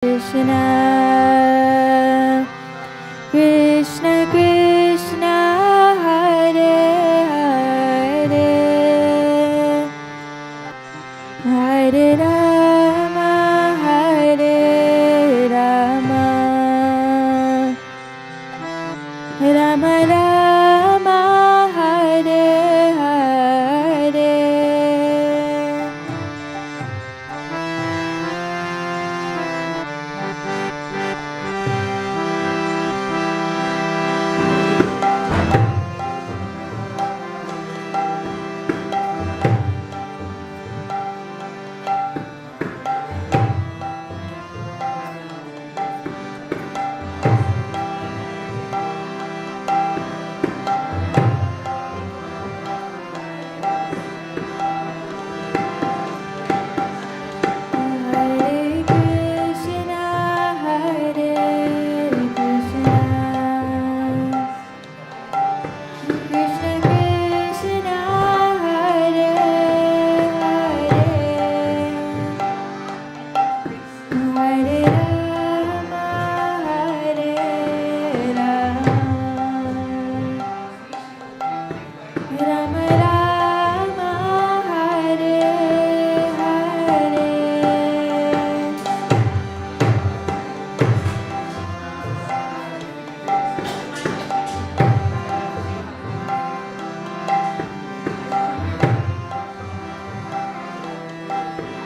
Krishna, Krishna Krishna, Hare Hare, Hare Rama, Hare Rama, Rama Rama, Hare Hare. Hare Krishna, Hare Krishna, Krishna Krishna, Hare Hare, Hare Rama, Hare Rama, Rama Rama, Hare Hare. Hare Krishna, Hare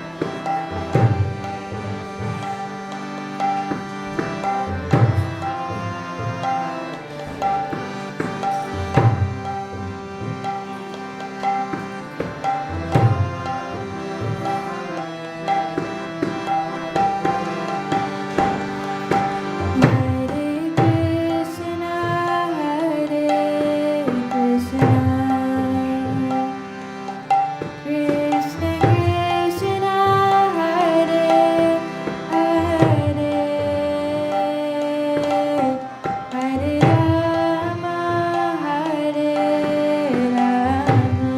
Krishna, Krishna Krishna, Hare Hare, Hare Rama, Hare Rama,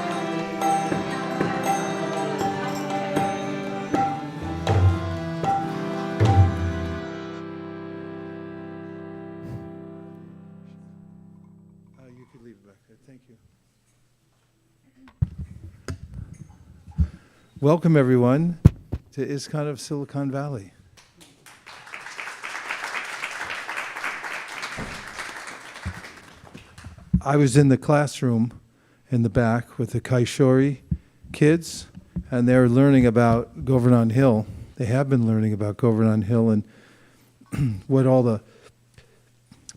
Rama Rama, Hare Hare. You could leave it back there. Thank you. Welcome, everyone, to ISKCON of Silicon Valley. I was in the classroom in the back with the Kaishori kids, and they're learning about Govardhan Hill. They have been learning about Govardhan Hill and what all the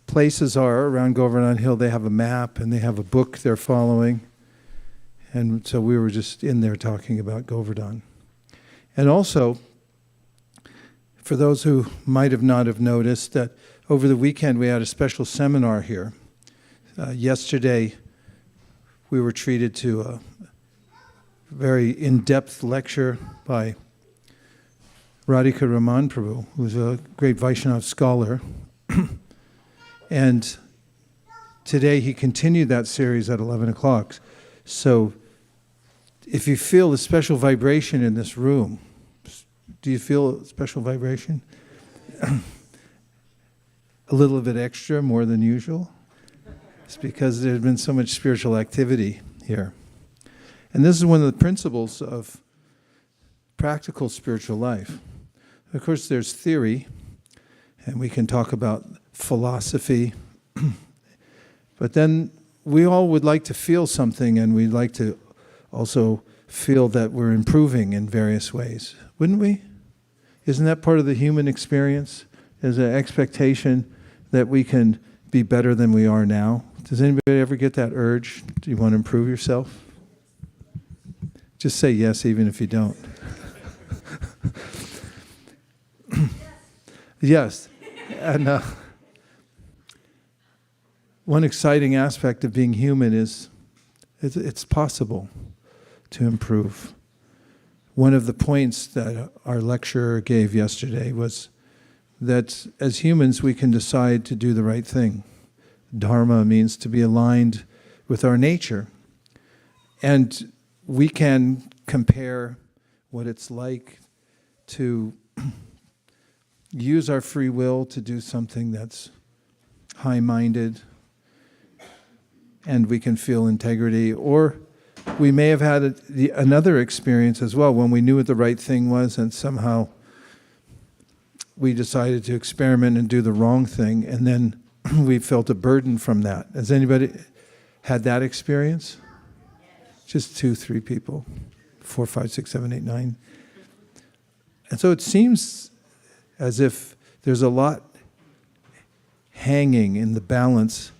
places are around Govardhan Hill. They have a map and they have a book they're following. And so we were just in there talking about Govardhan. And also, for those who might have not have noticed, that over the weekend we had a special seminar here. Yesterday we were treated to a very in-depth lecture by Radhika Raman Prabhu, who's a great Vaishnava scholar. And today he continued that series at 11 o'clock. So if you feel a special vibration in this room, do you feel a special vibration? A little bit extra, more than usual? It's because there's been so much spiritual activity here. And this is one of the principles of practical spiritual life. Of course, there's theory, and we can talk about philosophy, but then we all would like to feel something, and we'd like to also feel that we're improving in various ways, wouldn't we? Isn't that part of the human experience? There's an expectation that we can be better than we are now, Does anybody ever get that urge? Do you want to improve yourself? Just say yes, even if you don't. Yes. And one exciting aspect of being human is it's possible to improve. One of the points that our lecturer gave yesterday was that as humans we can decide to do the right thing. Dharma means to be aligned with our nature. And we can compare what it's like to use our free will to do something that's high-minded, and we can feel integrity. Or we may have had another experience as well when we knew what the right thing was and somehow we decided to experiment and do the wrong thing, and then we felt a burden from that. Has anybody had that experience? Just 2, 3 people. 4, 5, 6, 7, 8, 9. And so it seems as if there's a lot hanging in the balance,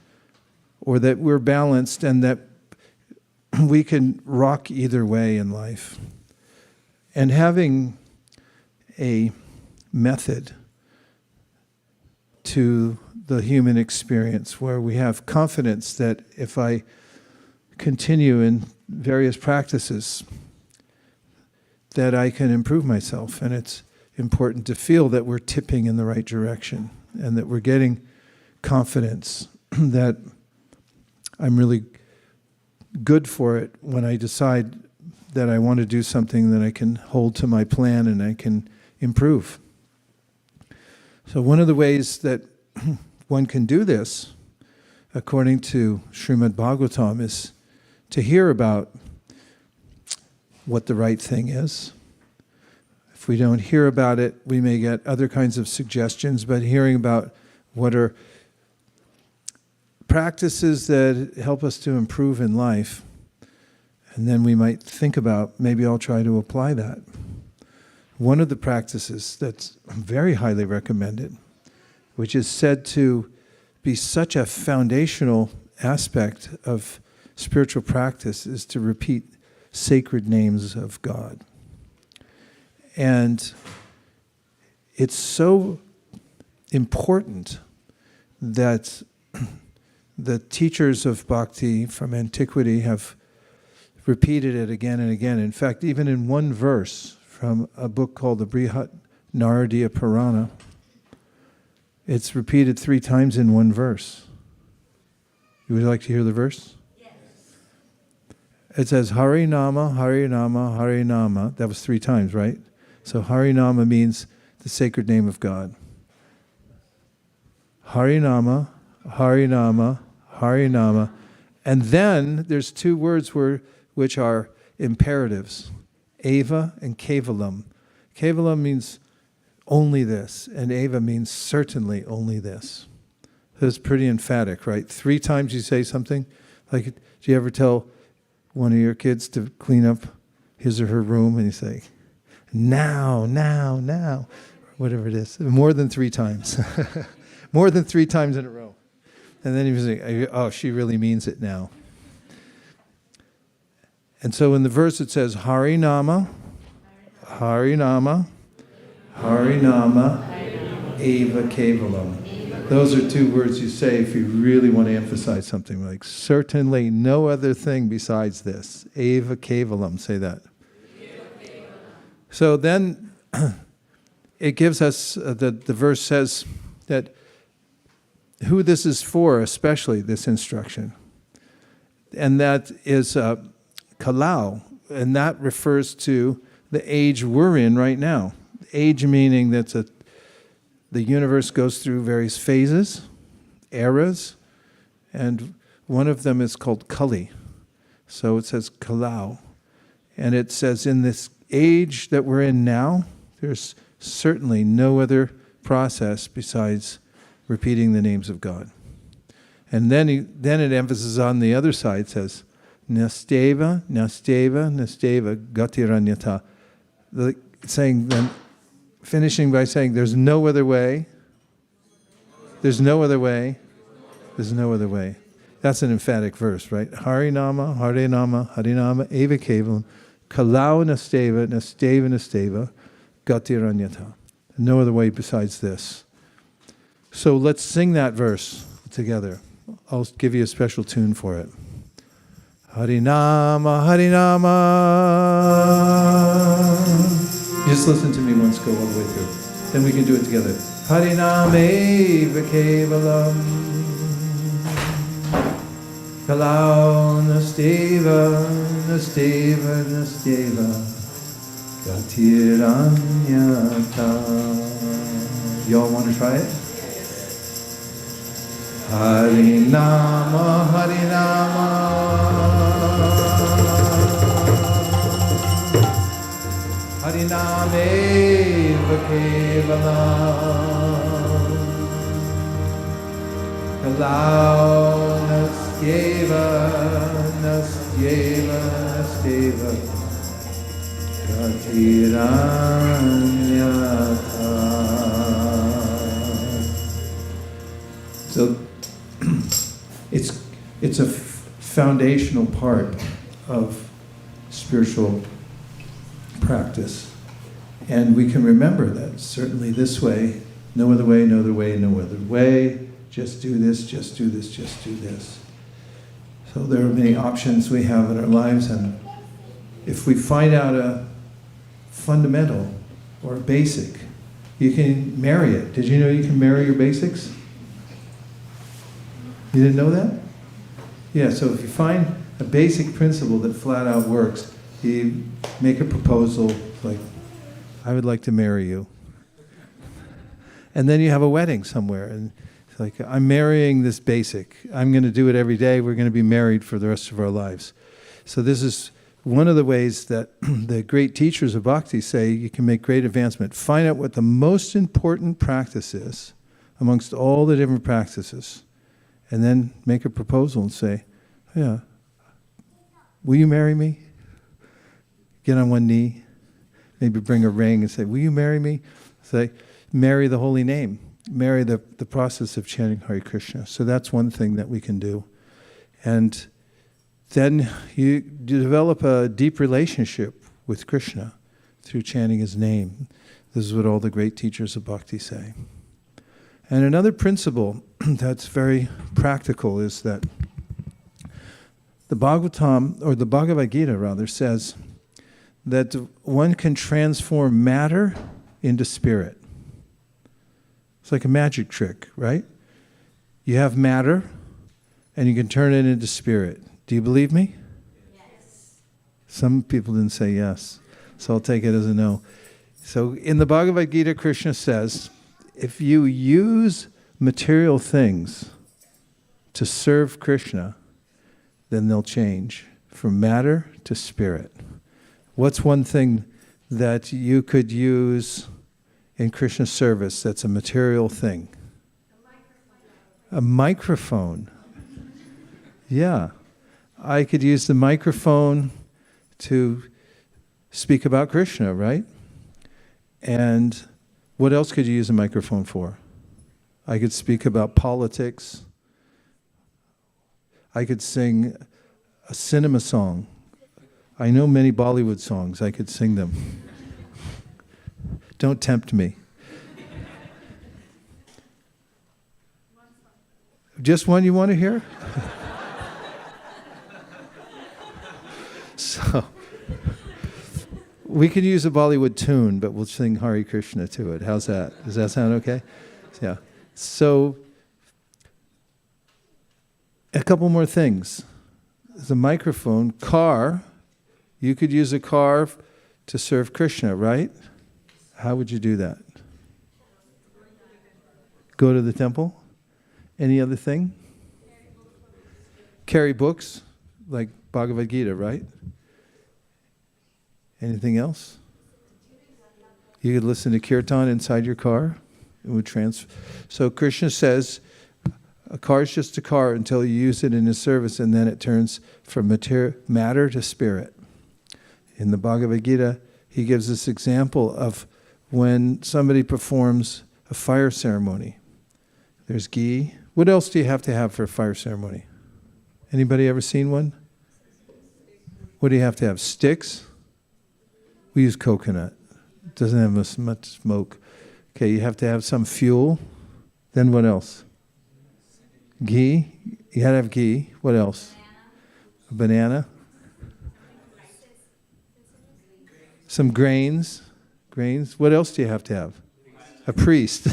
or that we're balanced and that we can rock either way in life. And having a method to the human experience where we have confidence that if I continue in various practices, that I can improve myself. And it's important to feel that we're tipping in the right direction and that we're getting confidence that I'm really good for it when I decide that I want to do something that I can hold to my plan and I can improve. So one of the ways that one can do this, according to Srimad Bhagavatam, is to hear about what the right thing is. If we don't hear about it, we may get other kinds of suggestions, but hearing about what are practices that help us to improve in life, and then we might think about, maybe I'll try to apply that. One of the practices that's very highly recommended, which is said to be such a foundational aspect of spiritual practice, is to repeat sacred names of God. And it's so important that the teachers of bhakti from antiquity have repeated it again and again. In fact, even in one verse from a book called the Brihat Naradiya Purana, it's repeated 3 times in one verse. You would like to hear the verse? Yes. It says Harinama, Harinama, Harinama. That was 3 times, right? So Harinama means the sacred name of God. Harinama, Harinama, Harinama. And then there's 2 words which are imperatives. Eva and Kevalam. Kevalam means only this, and Eva means certainly only this. So it's pretty emphatic, right? 3 times you say something. Like, do you ever tell one of your kids to clean up his or her room and you say, now, now, now, whatever it is. More than 3 times. More than 3 times in a row. And then you say, oh, she really means it now. And so in the verse it says, Harinama, Harinama, Harinama, Eva Kevalam. Those are 2 words you say if you really want to emphasize something, like certainly no other thing besides this. Eva Kevalam, say that. So then it gives us, the verse says that who this is for, especially this instruction. And that is Kalau, and that refers to the age we're in right now. Age meaning that the universe goes through various phases, eras, and one of them is called Kali. So it says Kalau. And it says in this age that we're in now, there's certainly no other process besides repeating the names of God. And then it emphasizes on the other side, says, Nasteva, Nasteva, Nasteva, Gatiranyata. Saying, then finishing by saying, there's no other way, there's no other way, there's no other way. That's an emphatic verse, right? Harinama, Harinama, Harinama, Eva Kevalam, Kalau Nasteva, Nasteva, Nasteva, Gatiranyata. No other way besides this. So let's sing that verse together. I'll give you a special tune for it. Harinama, Harinama. Just listen to me once, go all the way through. Then we can do it together. Harinama eva kevalam. Kalau nasteva, nasteva, nasteva. Gatiranyata. Y'all want to try it? Harinama, Harinama. Hariname Vakevalam. Kalau Nastyeva, Nastyeva, Nastyeva. Gatiranyata. So it's a foundational part of spiritual practice. And we can remember that certainly this way, no other way, no other way, no other way, just do this, just do this, just do this. So there are many options we have in our lives, and if we find out a fundamental or a basic, you can marry it. Did you know you can marry your basics? You didn't know that? Yeah, so if you find a basic principle that flat out works, you make a proposal like, I would like to marry you. And then you have a wedding somewhere, and it's like, I'm marrying this basic. I'm going to do it every day. We're going to be married for the rest of our lives. So this is one of the ways that the great teachers of bhakti say you can make great advancement. Find out what the most important practice is amongst all the different practices. And then make a proposal and say, yeah, will you marry me? Get on one knee, maybe bring a ring and say, will you marry me? Say, marry the holy name, marry the process of chanting Hare Krishna. So that's one thing that we can do. And then you develop a deep relationship with Krishna through chanting his name. This is what all the great teachers of bhakti say. And another principle that's very practical is that the Bhagavatam, or the Bhagavad Gita rather, says that one can transform matter into spirit. It's like a magic trick, right? You have matter, and you can turn it into spirit. Do you believe me? Yes. Some people didn't say yes, so I'll take it as a no. So in the Bhagavad Gita, Krishna says, if you use material things to serve Krishna, then they'll change from matter to spirit. What's one thing that you could use in Krishna's service that's a material thing? A microphone. Yeah. I could use the microphone to speak about Krishna, right? And what else could you use a microphone for? I could speak about politics. I could sing a cinema song. I know many Bollywood songs. I could sing them. Don't tempt me. Just one you want to hear? So, we can use a Bollywood tune, but we'll sing Hare Krishna to it. How's that? Does that sound okay? Yeah. So, a couple more things. There's a microphone, car. You could use a car to serve Krishna, right? How would you do that? Go to the temple? Any other thing? Carry books, like Bhagavad Gita, right? Anything else? You could listen to kirtan inside your car. It would So Krishna says, a car is just a car until you use it in his service, and then it turns from matter to spirit. In the Bhagavad Gita, he gives this example of when somebody performs a fire ceremony. There's ghee. What else do you have to have for a fire ceremony? Anybody ever seen one? What do you have to have? Sticks? We use coconut. It doesn't have as much smoke. Okay, you have to have some fuel. Then what else? Ghee. You had to have ghee. What else? A banana. Some grains. Grains. What else do you have to have? A priest.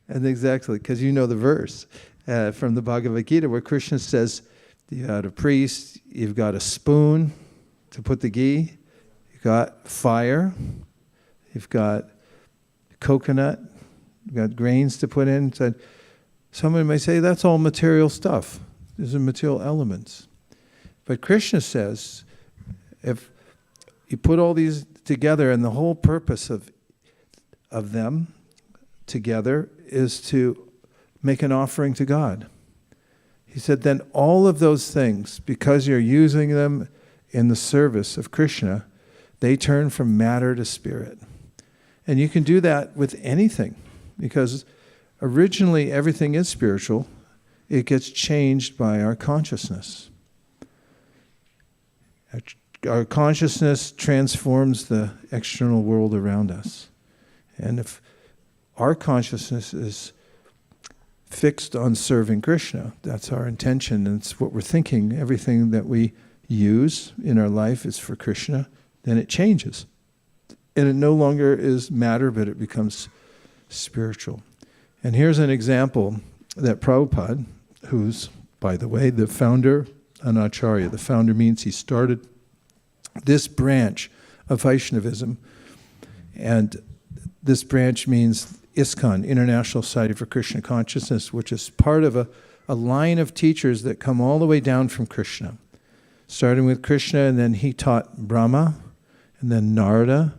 And exactly, because you know the verse from the Bhagavad Gita where Krishna says, you got a priest, you've got a spoon to put the ghee, you've got fire, you've got coconut, you've got grains to put in. So somebody may say, that's all material stuff. These are material elements. But Krishna says, if you put all these together, and the whole purpose of them together is to make an offering to God. He said, then all of those things, because you're using them in the service of Krishna, they turn from matter to spirit. And you can do that with anything, because originally everything is spiritual. It gets changed by our consciousness. Our consciousness transforms the external world around us. And if our consciousness is fixed on serving Krishna, that's our intention, and it's what we're thinking, everything that we use in our life is for Krishna, then it changes. And it no longer is matter, but it becomes spiritual. And here's an example that Prabhupada, who's, by the way, the founder, an acharya, the founder means he started this branch of Vaishnavism, and this branch means ISKCON, International Society for Krishna Consciousness, which is part of a line of teachers that come all the way down from Krishna. Starting with Krishna, and then he taught Brahma, and then Narada,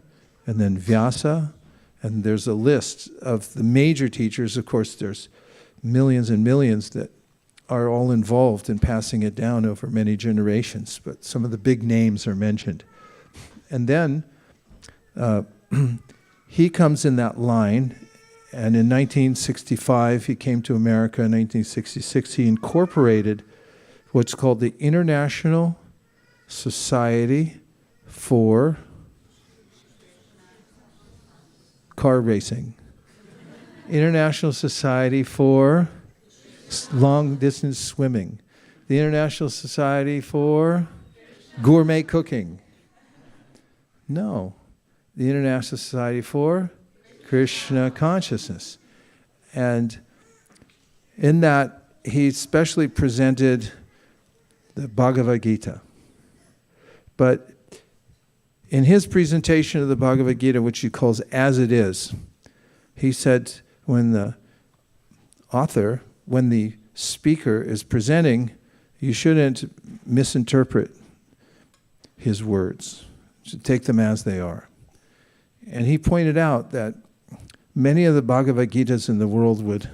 and then Vyasa, and there's a list of the major teachers. Of course, there's millions and millions that are all involved in passing it down over many generations, but some of the big names are mentioned. And then he comes in that line, and in 1965, he came to America. In 1966, he incorporated what's called the International Society for Car Racing. International Society for Long Distance Swimming. The International Society for Gourmet Cooking. No. The International Society for Krishna Consciousness. And in that, he especially presented the Bhagavad Gita. But in his presentation of the Bhagavad Gita, which he calls As It Is, he said when the speaker is presenting, you shouldn't misinterpret his words. You should take them as they are. And he pointed out that many of the Bhagavad Gitas in the world would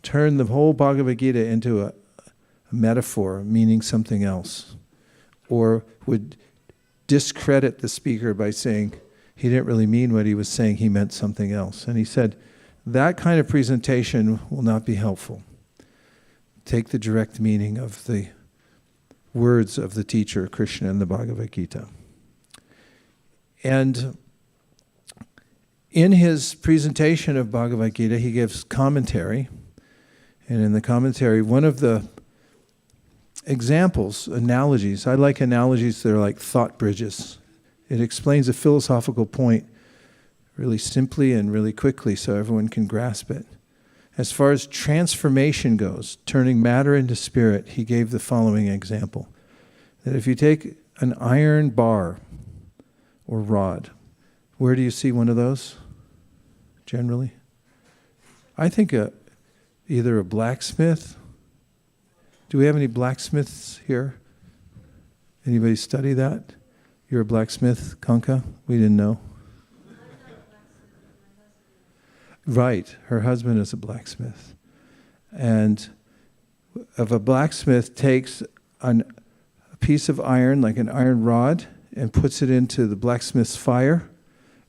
turn the whole Bhagavad Gita into a metaphor meaning something else, or would discredit the speaker by saying he didn't really mean what he was saying, he meant something else. And he said, that kind of presentation will not be helpful. Take the direct meaning of the words of the teacher, Krishna, in the Bhagavad Gita. And in his presentation of Bhagavad Gita, he gives commentary. And in the commentary, one of the examples, analogies, I like analogies that are like thought bridges. It explains a philosophical point really simply and really quickly so everyone can grasp it. As far as transformation goes, turning matter into spirit, he gave the following example. That if you take an iron bar or rod, where do you see one of those generally? I think either a blacksmith. Do we have any blacksmiths here? Anybody study that? You're a blacksmith, Kanka? We didn't know. Right, her husband is a blacksmith. And if a blacksmith takes a piece of iron, like an iron rod, and puts it into the blacksmith's fire,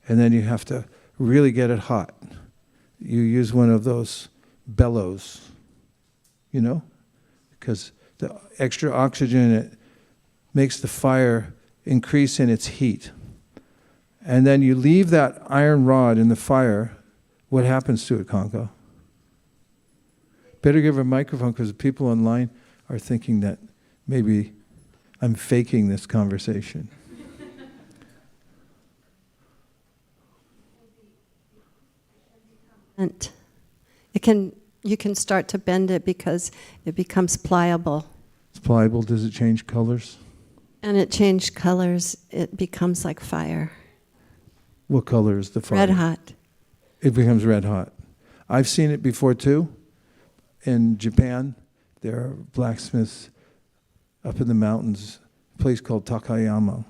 and then you have to really get it hot. You use one of those bellows, you know, because the extra oxygen, it makes the fire increase in its heat. And then you leave that iron rod in the fire, what happens to it, Kanka? Better give her a microphone because the people online are thinking that maybe I'm faking this conversation. And you can start to bend it because it becomes pliable. It's pliable. Does it change colors? And it changed colors. It becomes like fire. What color is the fire? Red hot. It becomes red hot. I've seen it before too. In Japan, there are blacksmiths up in the mountains, a place called Takayama.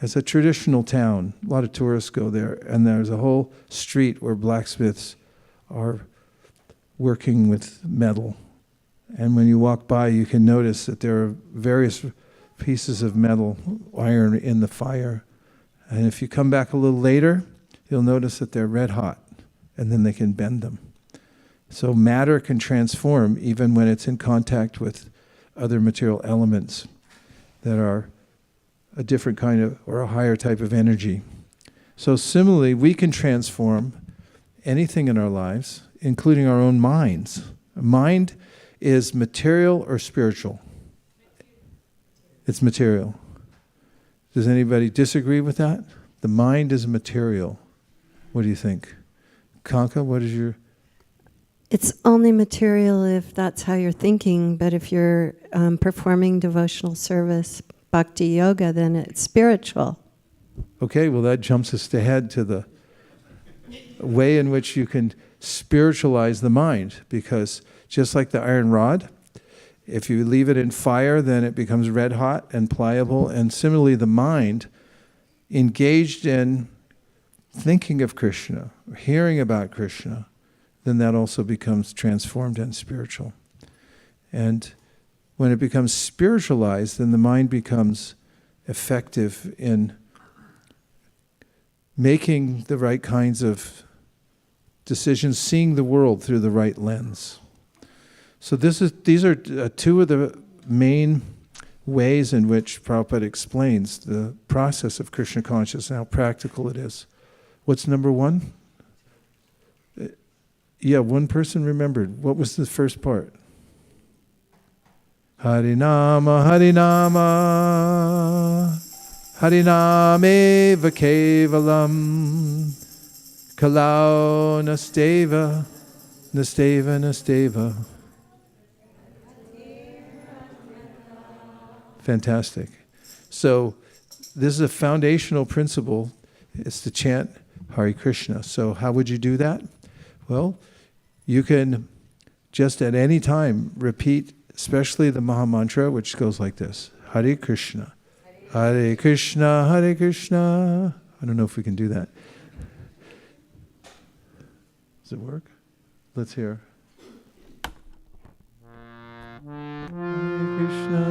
It's a traditional town. A lot of tourists go there, and there's a whole street where blacksmiths are working with metal. And when you walk by, you can notice that there are various pieces of metal, iron in the fire. And if you come back a little later, you'll notice that they're red hot, and then they can bend them. So matter can transform even when it's in contact with other material elements that are a different kind of, or a higher type of energy. So similarly, we can transform anything in our lives, including our own minds. Mind is material or spiritual? It's material. Does anybody disagree with that? The mind is material. What do you think? Kanka, what is your... It's only material if that's how you're thinking, but if you're performing devotional service, bhakti yoga, then it's spiritual. Okay, well that jumps us ahead to the way in which you can spiritualize the mind, because just like the iron rod, if you leave it in fire, then it becomes red hot and pliable, and similarly the mind engaged in thinking of Krishna, hearing about Krishna, then that also becomes transformed and spiritual. And when it becomes spiritualized, then the mind becomes effective in making the right kinds of decisions, seeing the world through the right lens. So these are two of the main ways in which Prabhupada explains the process of Krishna consciousness and how practical it is. What's number one? Yeah, one person remembered. What was the first part? Harinama, Harinama, Harinameva Kevalam, Kalau Nasteva, Nasteva, Nasteva. Fantastic. So this is a foundational principle. It's to chant Hare Krishna. So how would you do that? Well, you can just at any time repeat, especially the Maha Mantra, which goes like this: Hare Krishna, Hare Krishna, Hare Krishna. I don't know if we can do that. Does it work? Let's hear. Hare Krishna,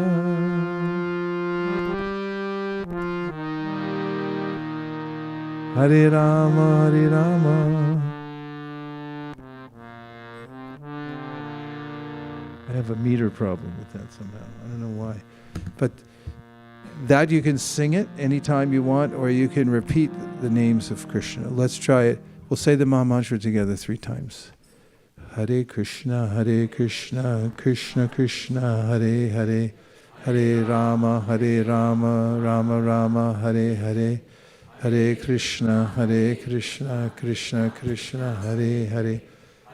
Hare Rama, Hare Rama. I have a meter problem with that somehow. I don't know why. But that you can sing it anytime you want, or you can repeat the names of Krishna. Let's try it. We'll say the Maha Mantra together 3 times. Hare Krishna, Krishna Krishna, Hare Hare, Hare Rama, Rama Rama, Hare Hare, Hare Krishna, Krishna Krishna, Hare Hare,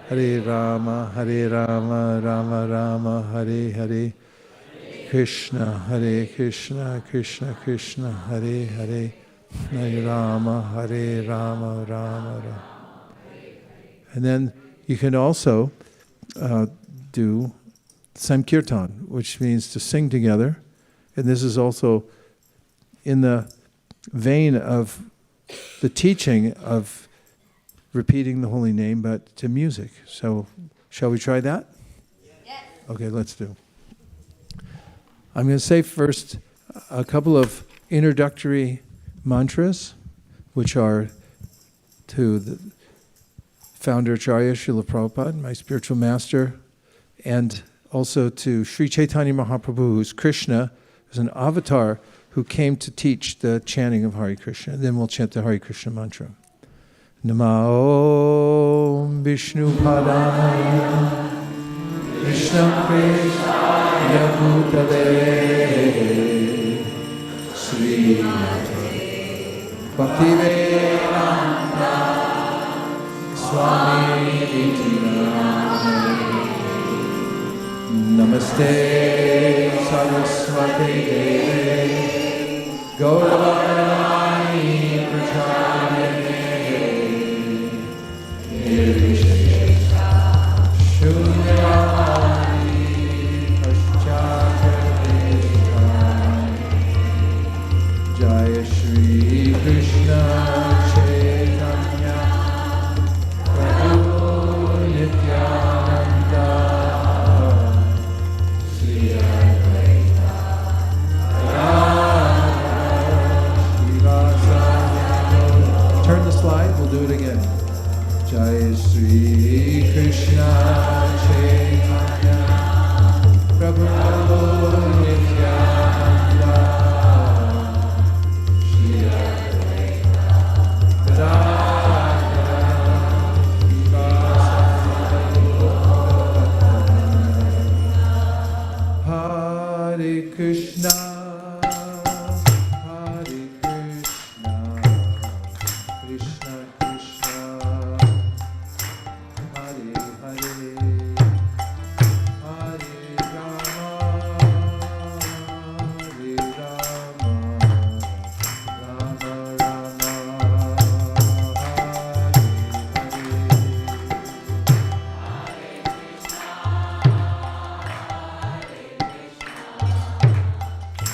Hare Rama, Rama Rama, Hare Hare, Krishna, Krishna Krishna, Hare Hare, Hare Rama, Rama Rama. And then you can also do Sankirtan, which means to sing together. And this is also in the vein of the teaching of repeating the holy name, but to music. So, shall we try that? Yes. Okay, let's do. I'm going to say first a couple of introductory mantras, which are to the founder Acharya Srila Prabhupada, my spiritual master, and also to Sri Chaitanya Mahaprabhu, who's Krishna, who's an avatar who came to teach the chanting of Hare Krishna. Then we'll chant the Hare Krishna mantra. Namo Om Vishnu Padaya Krishna Krishna Bhutale Sri Bhaktivedanta Swami Nityananda Namaste Saraswati Deve Gauravani Pracharine Nirvishesha Shunyavadi Paschatadesha Jaya Shri Krishna Chaitanya Prabhu Nityananda Sri Advaita Radha Turn the slide, we'll do it again. Jai Sri Krishna Chaitanya Prabhu Nityananda Shri Advaita Gadadhara Srivasadi Hare Krishna Hare Krishna Krishna Krishna Hare Hare Hare Rama Hare Rama Rama Rama Hare Hare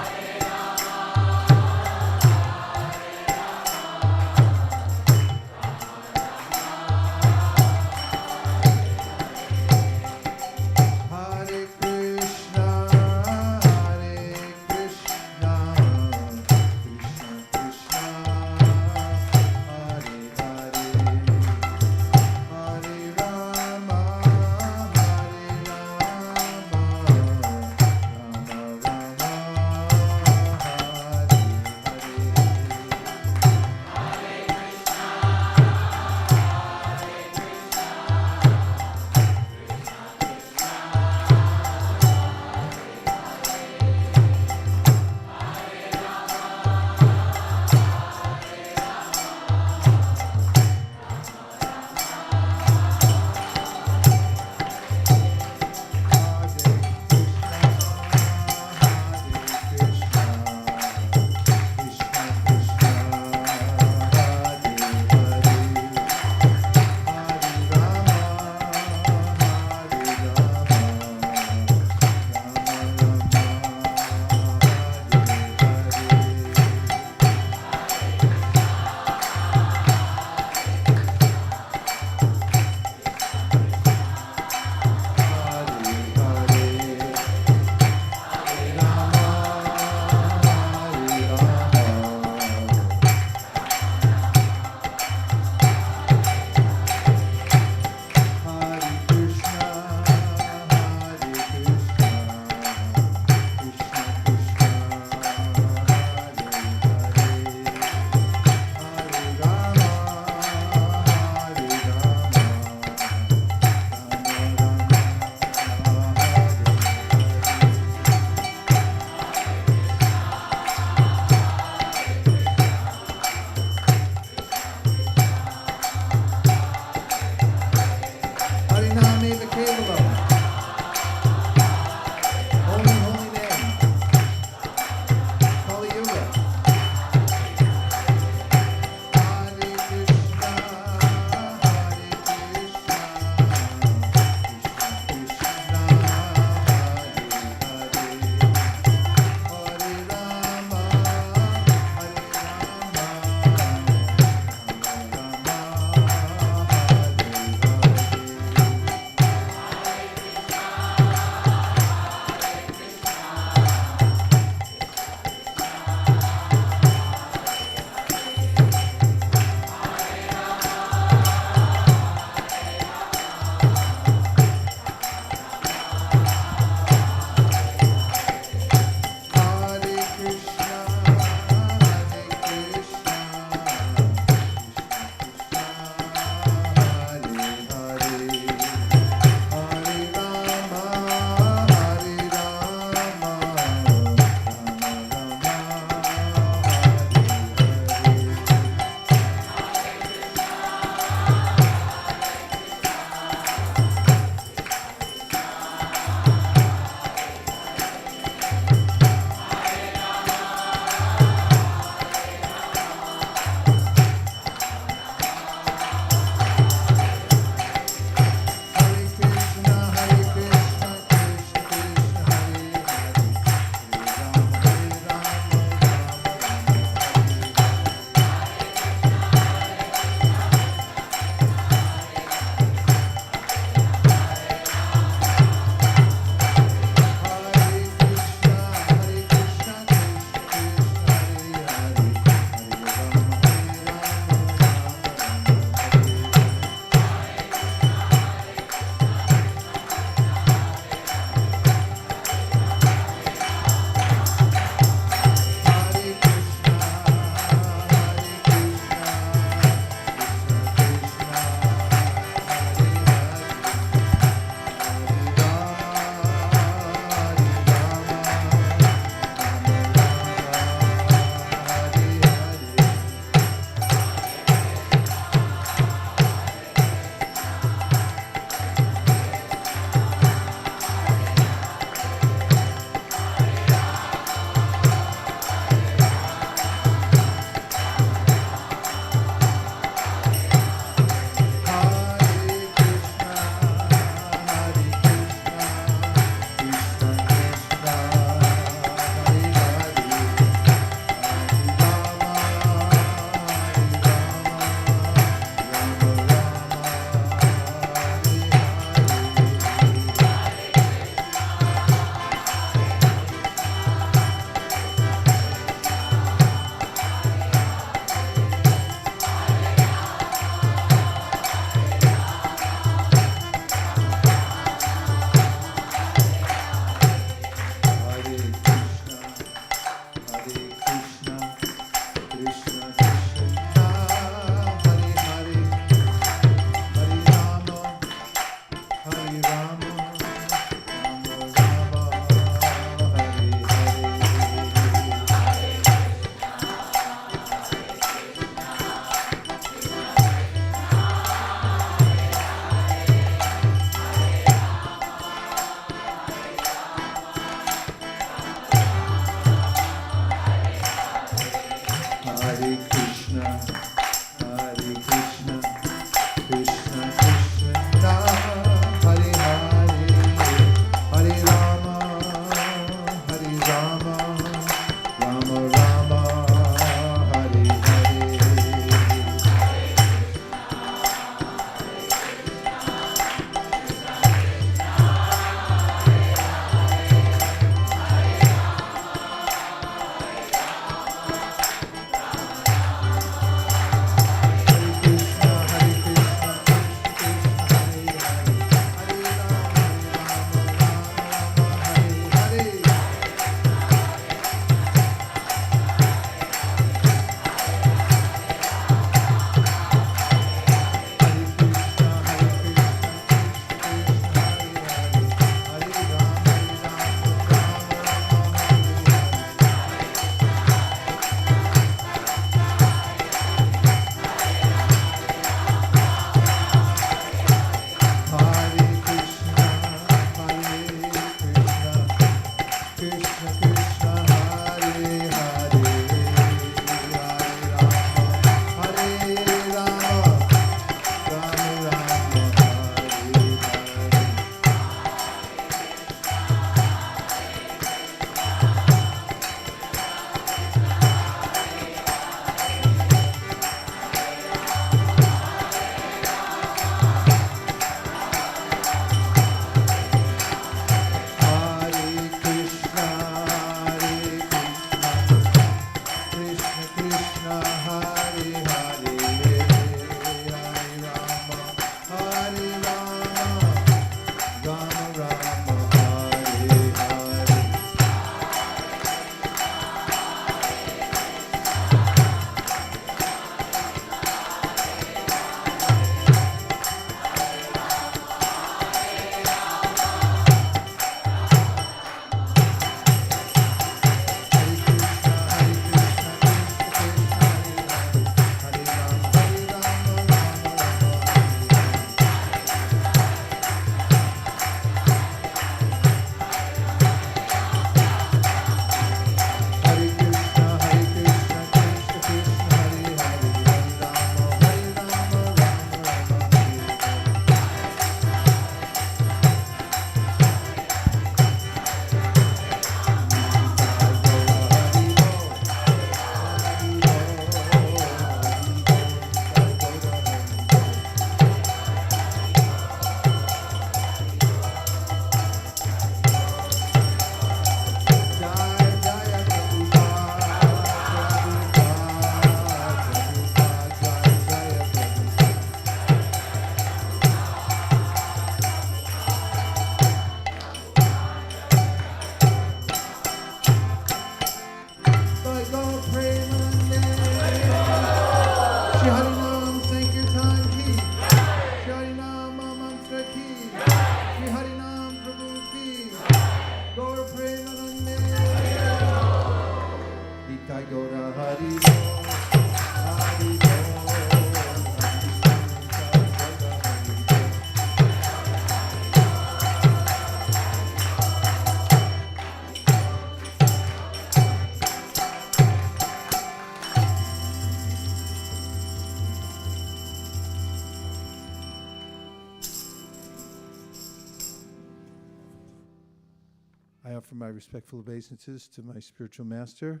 I offer my respectful obeisances to my spiritual master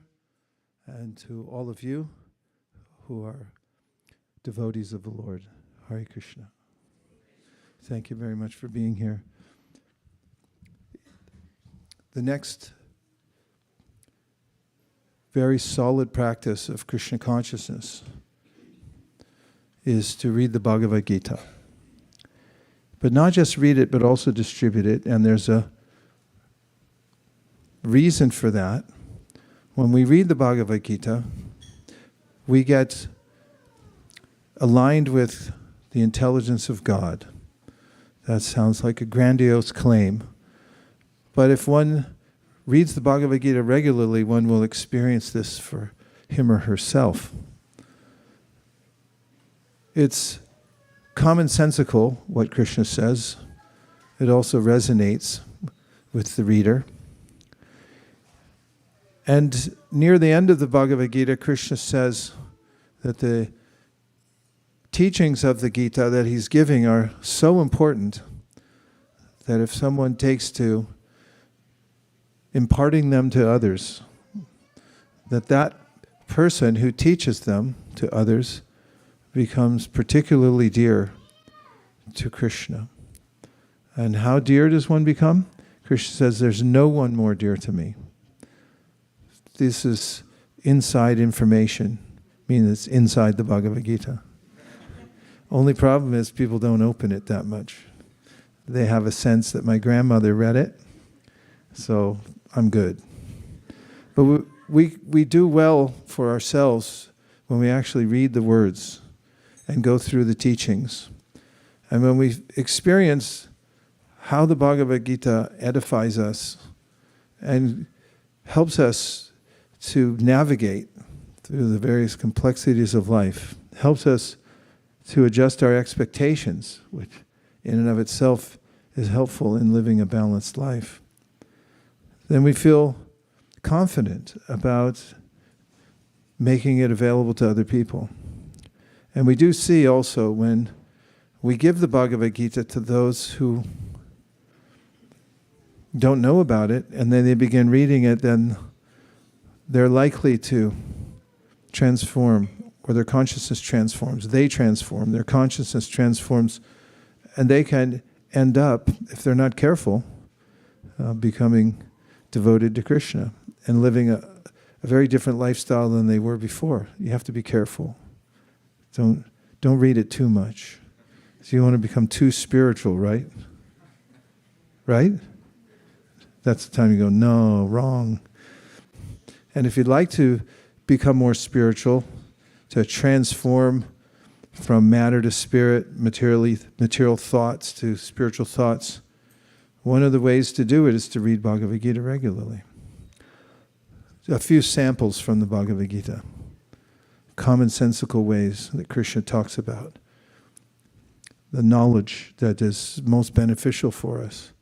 and to all of you who are devotees of the Lord. Hare Krishna. Thank you very much for being here. The next very solid practice of Krishna consciousness is to read the Bhagavad Gita. But not just read it, but also distribute it. And there's a reason for that. When we read the Bhagavad Gita, we get aligned with the intelligence of God, That sounds like a grandiose claim. But if one reads the Bhagavad Gita regularly, one will experience this for him or herself. It's commonsensical, what Krishna says. It also resonates with the reader. And near the end of the Bhagavad Gita, Krishna says that the teachings of the Gita that he's giving are so important that if someone takes to imparting them to others, that person who teaches them to others becomes particularly dear to Krishna. And how dear does one become? Krishna says, there's no one more dear to me. This is inside information, meaning it's inside the Bhagavad Gita. Only problem is people don't open it that much. They have a sense that my grandmother read it, so I'm good. But we do well for ourselves when we actually read the words and go through the teachings. And when we experience how the Bhagavad Gita edifies us and helps us to navigate through the various complexities of life, helps us to adjust our expectations, which in and of itself is helpful in living a balanced life, then we feel confident about making it available to other people. And we do see also when we give the Bhagavad Gita to those who don't know about it, and then they begin reading it, then they're likely to transform, or their consciousness transforms. They transform, their consciousness transforms, and they can end up, if they're not careful, becoming devoted to Krishna and living a very different lifestyle than they were before. You have to be careful. Don't read it too much. So you want to become too spiritual, right? Right? That's the time you go, no, wrong. And if you'd like to become more spiritual, to transform from matter to spirit, material thoughts to spiritual thoughts, one of the ways to do it is to read Bhagavad Gita regularly. A few samples from the Bhagavad Gita. Commonsensical ways that Krishna talks about. The knowledge that is most beneficial for us.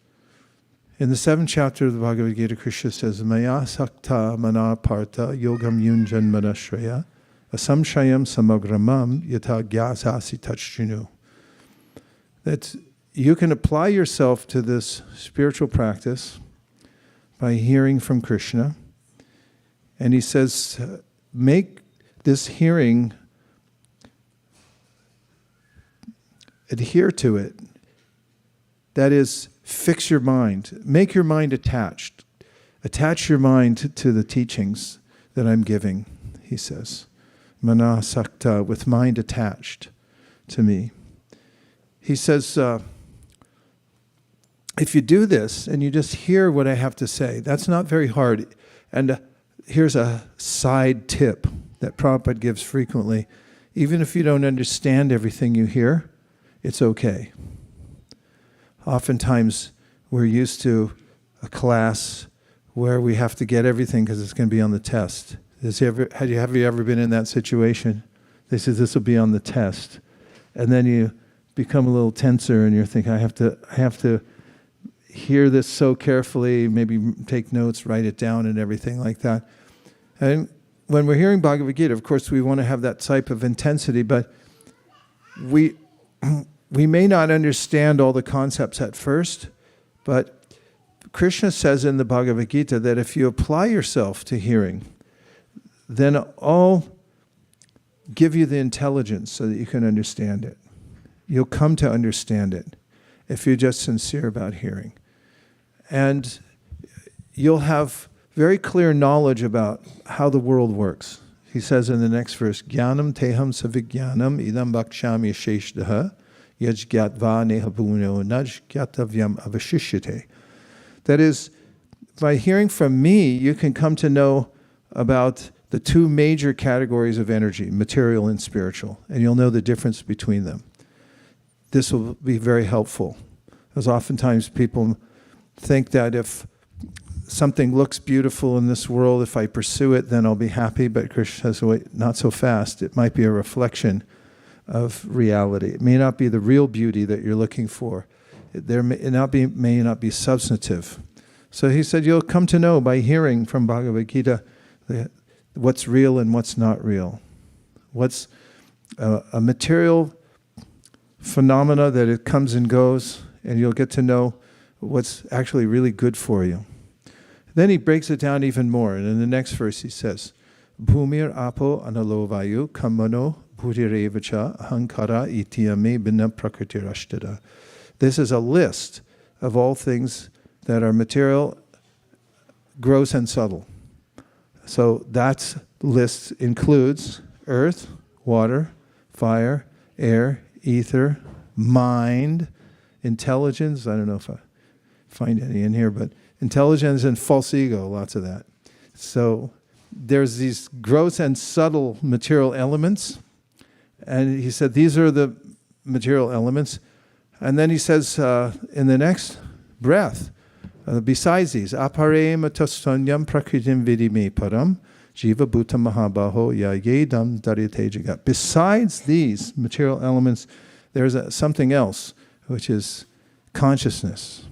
In the 7th chapter of the Bhagavad Gita, Krishna says, Maya sakta mana partha yogam yunjan manashraya asamshayam samagramam yata gyasasi tachchinu. That you can apply yourself to this spiritual practice by hearing from Krishna. And he says, make this hearing, adhere to it. That is, fix your mind. Make your mind attached. Attach your mind to the teachings that I'm giving, he says. Mana sakta, with mind attached to me. He says, if you do this and you just hear what I have to say, that's not very hard. And here's a side tip that Prabhupada gives frequently. Even if you don't understand everything you hear, it's okay. Oftentimes, we're used to a class where we have to get everything because it's going to be on the test. Have you ever been in that situation? They say this will be on the test. And then you become a little tenser and you're thinking, I have to hear this so carefully, maybe take notes, write it down and everything like that. And when we're hearing Bhagavad Gita, of course, we want to have that type of intensity, but we may not understand all the concepts at first, but Krishna says in the Bhagavad Gita that if you apply yourself to hearing, then I'll give you the intelligence so that you can understand it. You'll come to understand it if you're just sincere about hearing. And you'll have very clear knowledge about how the world works. He says in the next verse, Jnanam teham savigyanam idam bhakshami sheshdaha yajgyatva nehabhuno najgyatavyam avashishyate. That is, by hearing from me, you can come to know about the two major categories of energy, material and spiritual, and you'll know the difference between them. This will be very helpful. Because oftentimes people think that if something looks beautiful in this world, if I pursue it, then I'll be happy. But Krishna says, wait, not so fast. It might be a reflection of reality. It may not be the real beauty that you're looking for. There may not be substantive. So he said, you'll come to know by hearing from Bhagavad Gita what's real and what's not real. What's a material phenomena that it comes and goes, and you'll get to know what's actually really good for you. Then he breaks it down even more, and in the next verse he says, Bhumir apo analovayu kamano bhutirevacha ahankara itiyame binna prakritirashtara. This is a list of all things that are material, gross, and subtle. So that list includes earth, water, fire, air, ether, mind, intelligence. I don't know if I find any in here, but intelligence and false ego, lots of that. So there's these gross and subtle material elements. And he said, these are the material elements. And then he says in the next breath, besides these, apare matastanyam prakritim vidime param, jiva bhuta mahabaho ya yedam darite jagat. Besides these material elements, there's something else, which is consciousness.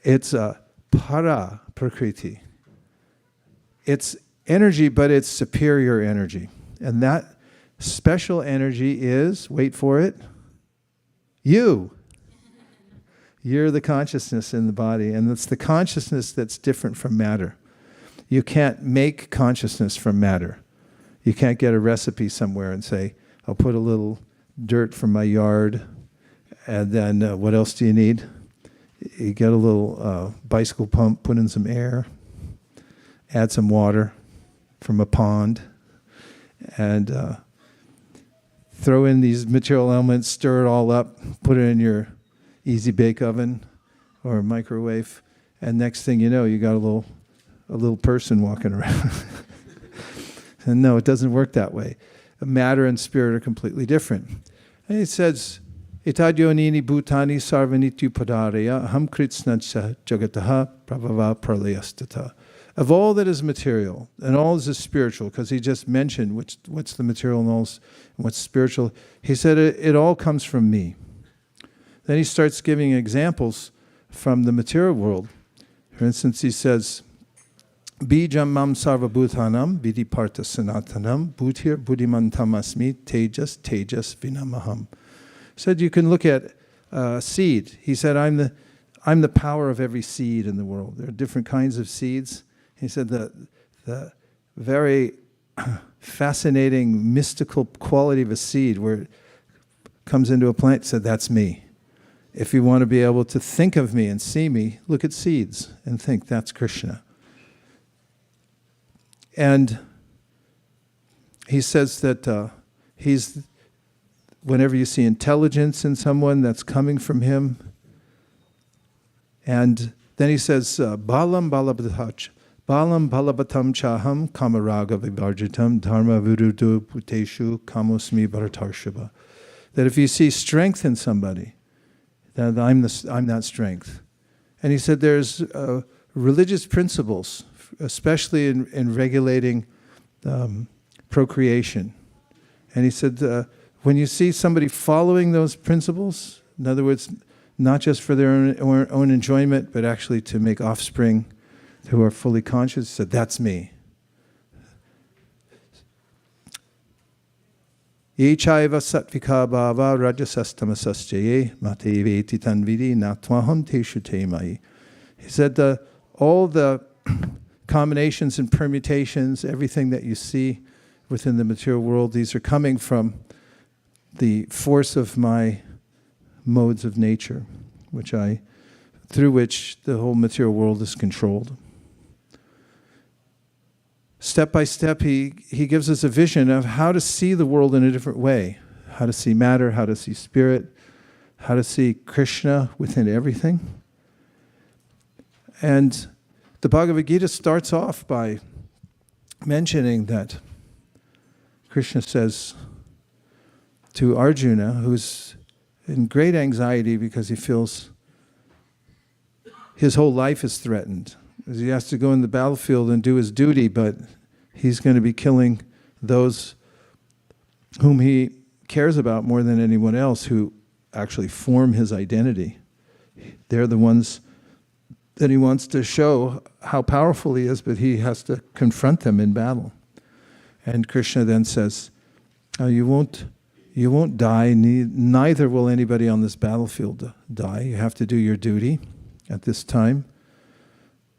It's a para prakriti. It's energy, but it's superior energy. And that special energy is, wait for it, you. You're the consciousness in the body, and it's the consciousness that's different from matter. You can't make consciousness from matter. You can't get a recipe somewhere and say, I'll put a little dirt from my yard, and then what else do you need? You get a little bicycle pump, put in some air, add some water from a pond, and throw in these material elements, stir it all up, put it in your easy bake oven or microwave, and next thing you know, you got a little person walking around. And no, it doesn't work that way. Matter and spirit are completely different. And it says, Itadyonini bhutani sarvanityu padaraya aham kritsnacha jagataha prabhava pralayastata. Of all that is material, and all is spiritual, because he just mentioned what's the material and what's spiritual, he said it all comes from me. Then he starts giving examples from the material world. For instance, he says, Bijam mam sarva bhutanam vidiparta sanatanam bhutir buddhimantamasmi tejas vinamaham. Said you can look at seed. He said, I'm the power of every seed in the world. There are different kinds of seeds. He said the very fascinating mystical quality of a seed where it comes into a plant, he said, that's me. If you want to be able to think of me and see me, look at seeds and think that's Krishna. And he says that whenever you see intelligence in someone, that's coming from him. And then he says, Balam balabhatam chaham kamaraga vivarjitam dharma viruddhu bhuteshu kamosmi bharatarshava. That if you see strength in somebody, that I'm that strength. And he said there's religious principles, especially in regulating procreation. And he said when you see somebody following those principles, in other words, not just for their own enjoyment, but actually to make offspring who are fully conscious, he said, that's me. Ye chaiva satvika bhava rajasastamasasjaye mateveti tanvidi natvaham teshu temai. He said all the combinations and permutations, everything that you see within the material world, these are coming from the force of my modes of nature, through which the whole material world is controlled. Step by step, he gives us a vision of how to see the world in a different way, how to see matter, how to see spirit, how to see Krishna within everything. And the Bhagavad Gita starts off by mentioning that Krishna says to Arjuna, who's in great anxiety because he feels his whole life is threatened. He has to go in the battlefield and do his duty, but he's going to be killing those whom he cares about more than anyone else, who actually form his identity. They're the ones that he wants to show how powerful he is, but he has to confront them in battle. And Krishna then says, you won't die, neither will anybody on this battlefield die. You have to do your duty at this time.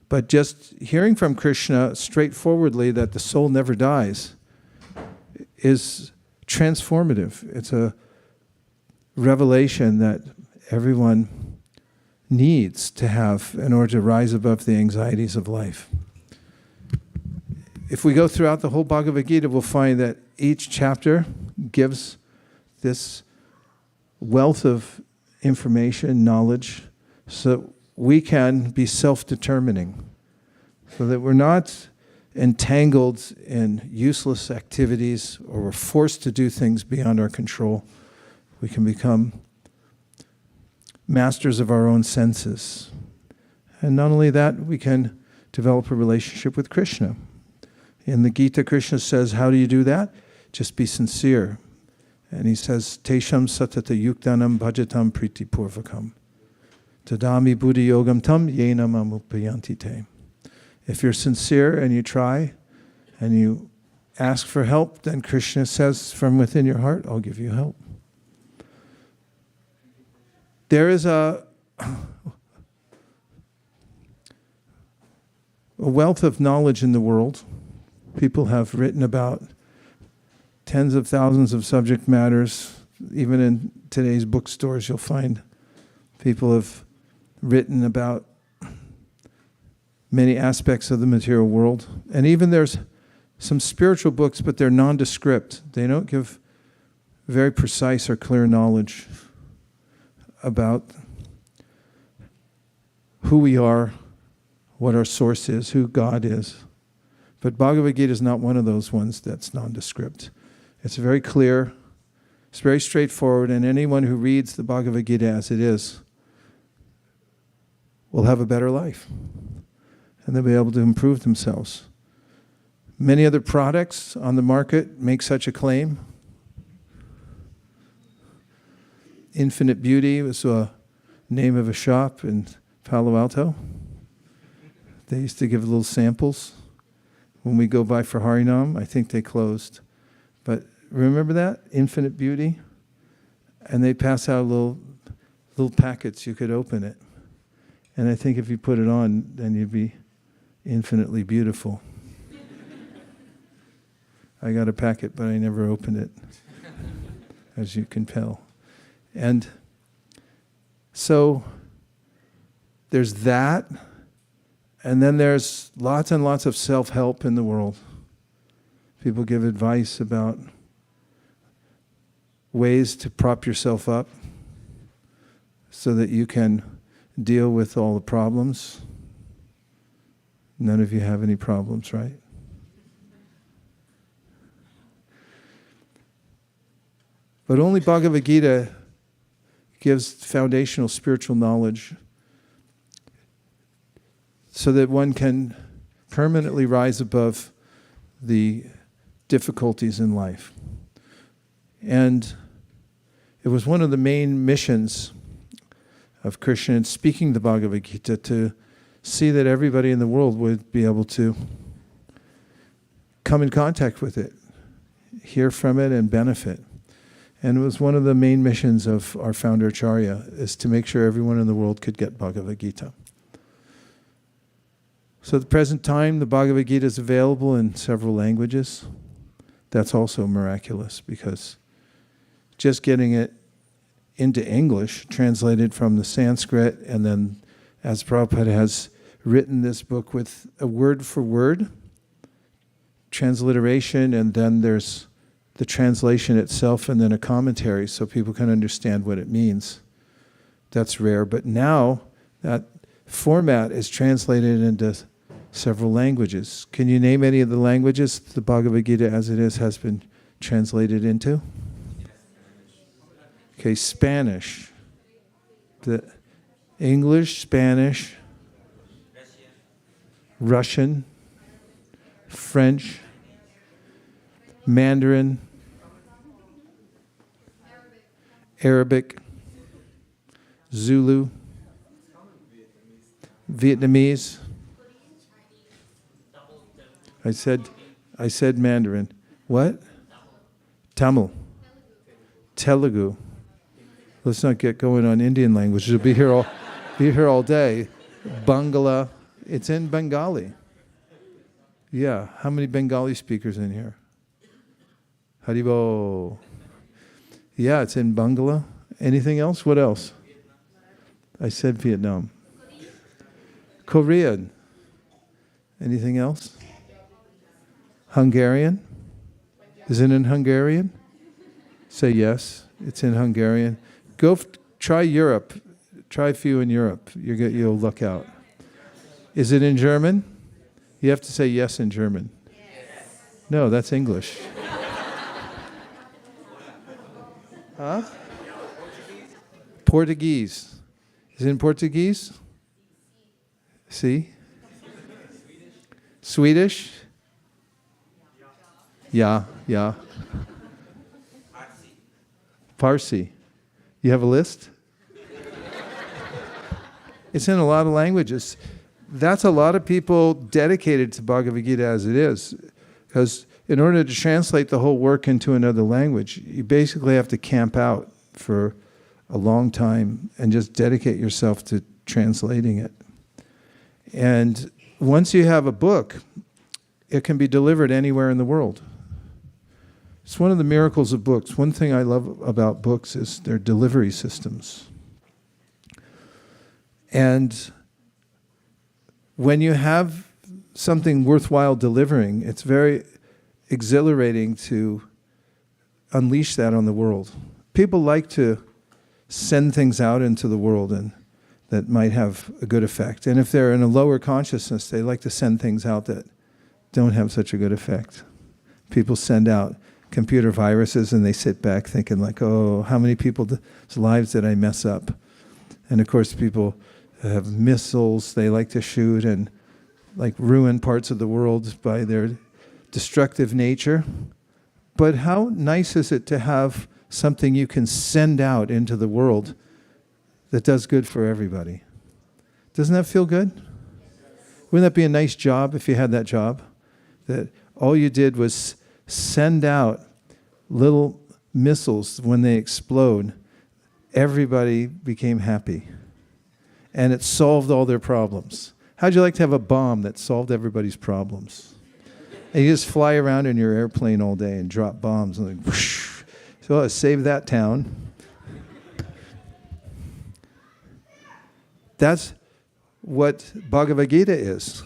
But just hearing from Krishna straightforwardly that the soul never dies is transformative. It's a revelation that everyone needs to have in order to rise above the anxieties of life. If we go throughout the whole Bhagavad Gita, we'll find that each chapter gives this wealth of information, knowledge, so we can be self-determining, so that we're not entangled in useless activities or we're forced to do things beyond our control. We can become masters of our own senses. And not only that, we can develop a relationship with Krishna. In the Gita, Krishna says, how do you do that? Just be sincere. And he says, Tesham satata yuktanam bhajatam priti purvakam. Tadami buddhi yogam tam yena mamupayanti te. If you're sincere and you try and you ask for help, then Krishna says from within your heart, I'll give you help. There is a wealth of knowledge in the world. People have written about tens of thousands of subject matters. Even in today's bookstores, you'll find people have written about many aspects of the material world. And even there's some spiritual books, but they're nondescript. They don't give very precise or clear knowledge about who we are, what our source is, who God is. But Bhagavad Gita is not one of those ones that's nondescript. It's very clear, it's very straightforward, and anyone who reads the Bhagavad Gita as it is will have a better life. And they'll be able to improve themselves. Many other products on the market make such a claim. Infinite Beauty was a name of a shop in Palo Alto. They used to give little samples when we go by for Harinam. I think they closed. But remember that? Infinite Beauty? And they pass out little packets. You could open it. And I think if you put it on, then you'd be infinitely beautiful. I got a packet, but I never opened it, as you can tell. And so there's that, and then there's lots and lots of self-help in the world. People give advice about ways to prop yourself up so that you can deal with all the problems. None of you have any problems, right? But only Bhagavad Gita gives foundational spiritual knowledge so that one can permanently rise above the difficulties in life. And it was one of the main missions of Krishna in speaking the Bhagavad Gita to see that everybody in the world would be able to come in contact with it, hear from it, and benefit. And it was one of the main missions of our founder Acharya, is to make sure everyone in the world could get Bhagavad Gita. So at the present time, the Bhagavad Gita is available in several languages. That's also miraculous, because just getting it into English, translated from the Sanskrit, and then as Prabhupada has written this book with a word-for-word transliteration, and then there's the translation itself and then a commentary so people can understand what it means. That's rare, but now that format is translated into several languages. Can you name any of the languages the Bhagavad Gita as it is has been translated into? Okay, Spanish. The English, Spanish, Russian, French, Mandarin, Arabic, Zulu, Vietnamese. I said Mandarin. What? Tamil. Telugu. Let's not get going on Indian language. We'll be here all day. Bangla. It's in Bengali. Yeah. How many Bengali speakers in here? Haribo. Yeah, it's in Bangla. Anything else? What else? I said Vietnam. Korean. Anything else? Hungarian? Is it in Hungarian? Say yes. It's in Hungarian. Try Europe. Try a few in Europe. You'll luck out. Is it in German? You have to say yes in German. Yes. No, that's English. Huh? Portuguese. Is it in Portuguese? See? Swedish? Yeah. Farsi. You have a list? It's in a lot of languages. That's a lot of people dedicated to Bhagavad Gita as it is. Because in order to translate the whole work into another language, you basically have to camp out for a long time and just dedicate yourself to translating it. And once you have a book, it can be delivered anywhere in the world. It's one of the miracles of books. One thing I love about books is their delivery systems. And when you have something worthwhile delivering, it's very exhilarating to unleash that on the world. People like to send things out into the world and that might have a good effect. And if they're in a lower consciousness, they like to send things out that don't have such a good effect. People send out computer viruses and they sit back thinking like, oh, how many people's lives did I mess up? And of course people have missiles they like to shoot and like ruin parts of the world by their destructive nature. But how nice is it to have something you can send out into the world that does good for everybody? Doesn't that feel good? Wouldn't that be a nice job if you had that job? That all you did was send out little missiles. When they explode, everybody became happy. And it solved all their problems. How'd you like to have a bomb that solved everybody's problems? And you just fly around in your airplane all day and drop bombs. And like, whoosh. So save that town. That's what Bhagavad Gita is.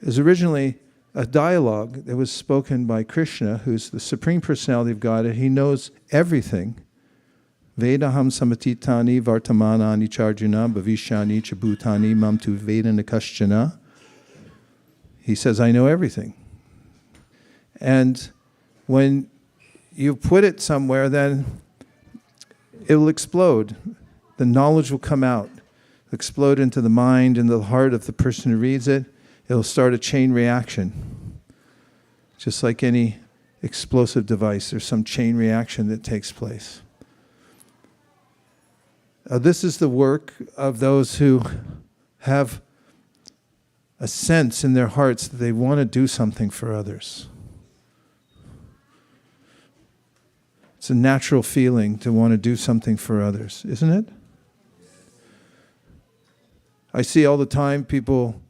It was originally a dialogue that was spoken by Krishna, who's the Supreme Personality of Godhead. He knows everything. Vedaham samatitani vartamanani charjuna bhavishani cha bhutani mam tu vedana kaschana. He says, I know everything. And when you put it somewhere, then it will explode. The knowledge will come out, explode into the mind and the heart of the person who reads it. It'll start a chain reaction. Just like any explosive device, there's some chain reaction that takes place. This is the work of those who have a sense in their hearts that they want to do something for others. It's a natural feeling to want to do something for others, isn't it? I see all the time people,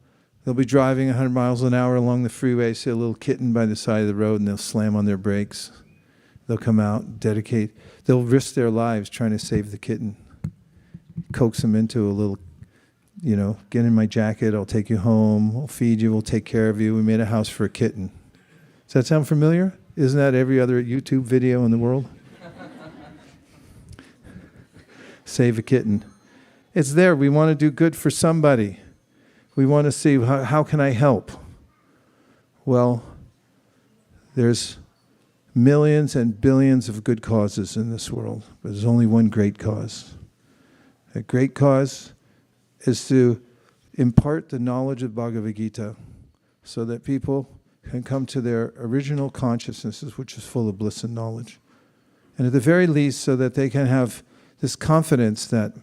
they'll be driving 100 miles an hour along the freeway, see a little kitten by the side of the road, and they'll slam on their brakes. They'll come out, they'll risk their lives trying to save the kitten. Coax them into a little, get in my jacket, I'll take you home, we'll feed you, we'll take care of you. We made a house for a kitten. Does that sound familiar? Isn't that every other YouTube video in the world? Save a kitten. It's there. We want to do good for somebody. We want to see, how can I help? Well, there's millions and billions of good causes in this world, but there's only one great cause. A great cause is to impart the knowledge of Bhagavad Gita so that people can come to their original consciousnesses, which is full of bliss and knowledge. And at the very least, so that they can have this confidence that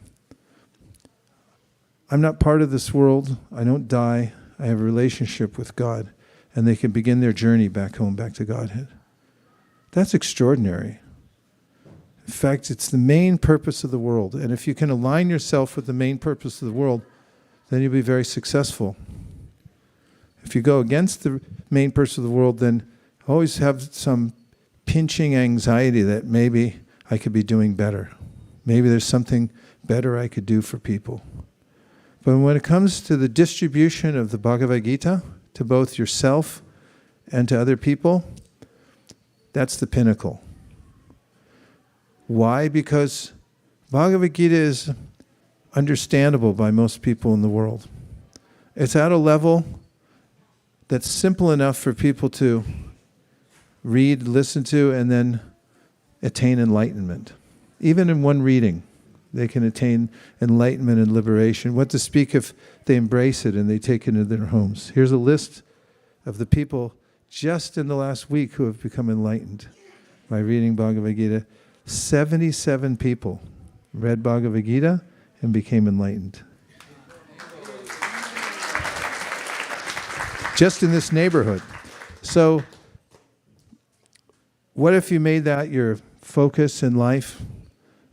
I'm not part of this world, I don't die, I have a relationship with God, and they can begin their journey back home, back to Godhead. That's extraordinary. In fact, it's the main purpose of the world. And if you can align yourself with the main purpose of the world, then you'll be very successful. If you go against the main purpose of the world, then always have some pinching anxiety that maybe I could be doing better. Maybe there's something better I could do for people. But when it comes to the distribution of the Bhagavad Gita to both yourself and to other people, that's the pinnacle. Why? Because Bhagavad Gita is understandable by most people in the world. It's at a level that's simple enough for people to read, listen to, and then attain enlightenment. Even in one reading, they can attain enlightenment and liberation. What to speak if they embrace it and they take it into their homes. Here's a list of the people just in the last week who have become enlightened by reading Bhagavad Gita. 77 people read Bhagavad Gita and became enlightened. Just in this neighborhood. So, what if you made that your focus in life?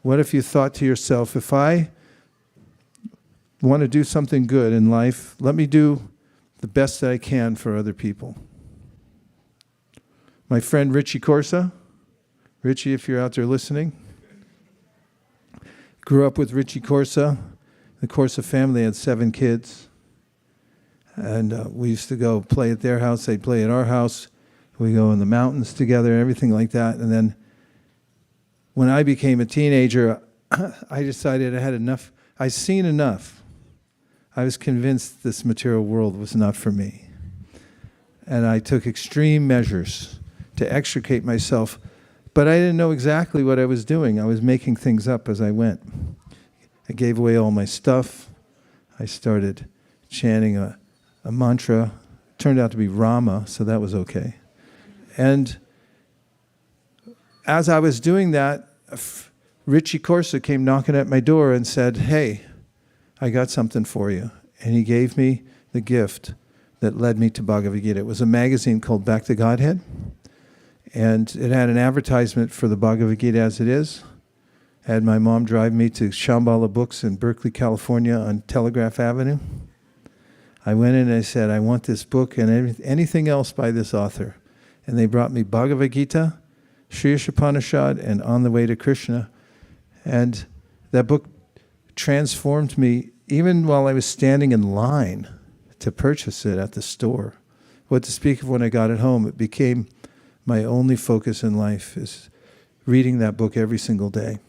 What if you thought to yourself, if I want to do something good in life, let me do the best that I can for other people. My friend Richie Corsa, Richie, if you're out there listening, grew up with Richie Corsa. The Corsa family had 7 kids. And we used to go play at their house, they'd play at our house. We go in the mountains together, everything like that. And then when I became a teenager, I decided I had enough. I'd seen enough. I was convinced this material world was not for me. And I took extreme measures to extricate myself. But I didn't know exactly what I was doing. I was making things up as I went. I gave away all my stuff. I started chanting a mantra. It turned out to be Rama, so that was okay. And as I was doing that, Richie Corsa came knocking at my door and said, "Hey, I got something for you." And he gave me the gift that led me to Bhagavad Gita. It was a magazine called Back to Godhead. And it had an advertisement for the Bhagavad Gita as it is. I had my mom drive me to Shambhala Books in Berkeley, California on Telegraph Avenue. I went in and I said, I want this book and anything else by this author. And they brought me Bhagavad Gita, Sri Upanishad, and On the Way to Krishna. And that book transformed me even while I was standing in line to purchase it at the store. What to speak of when I got it home, it became my only focus in life is reading that book every single day.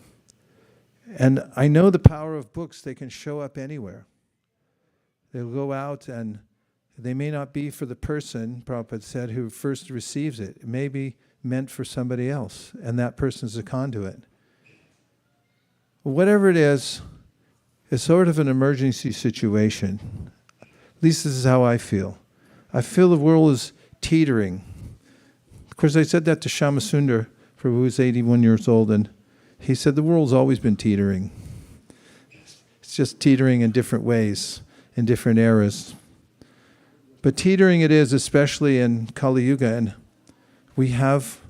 And I know the power of books. They can show up anywhere. They'll go out and they may not be for the person, Prabhupada said, who first receives it. It may be meant for somebody else, and that person's a conduit. Whatever it is, it's sort of an emergency situation. At least this is how I feel. I feel the world is teetering. Of course, I said that to Shamasundar, who was 81 years old, and he said the world's always been teetering. It's just teetering in different ways, in different eras. But teetering it is, especially in Kali Yuga, and we have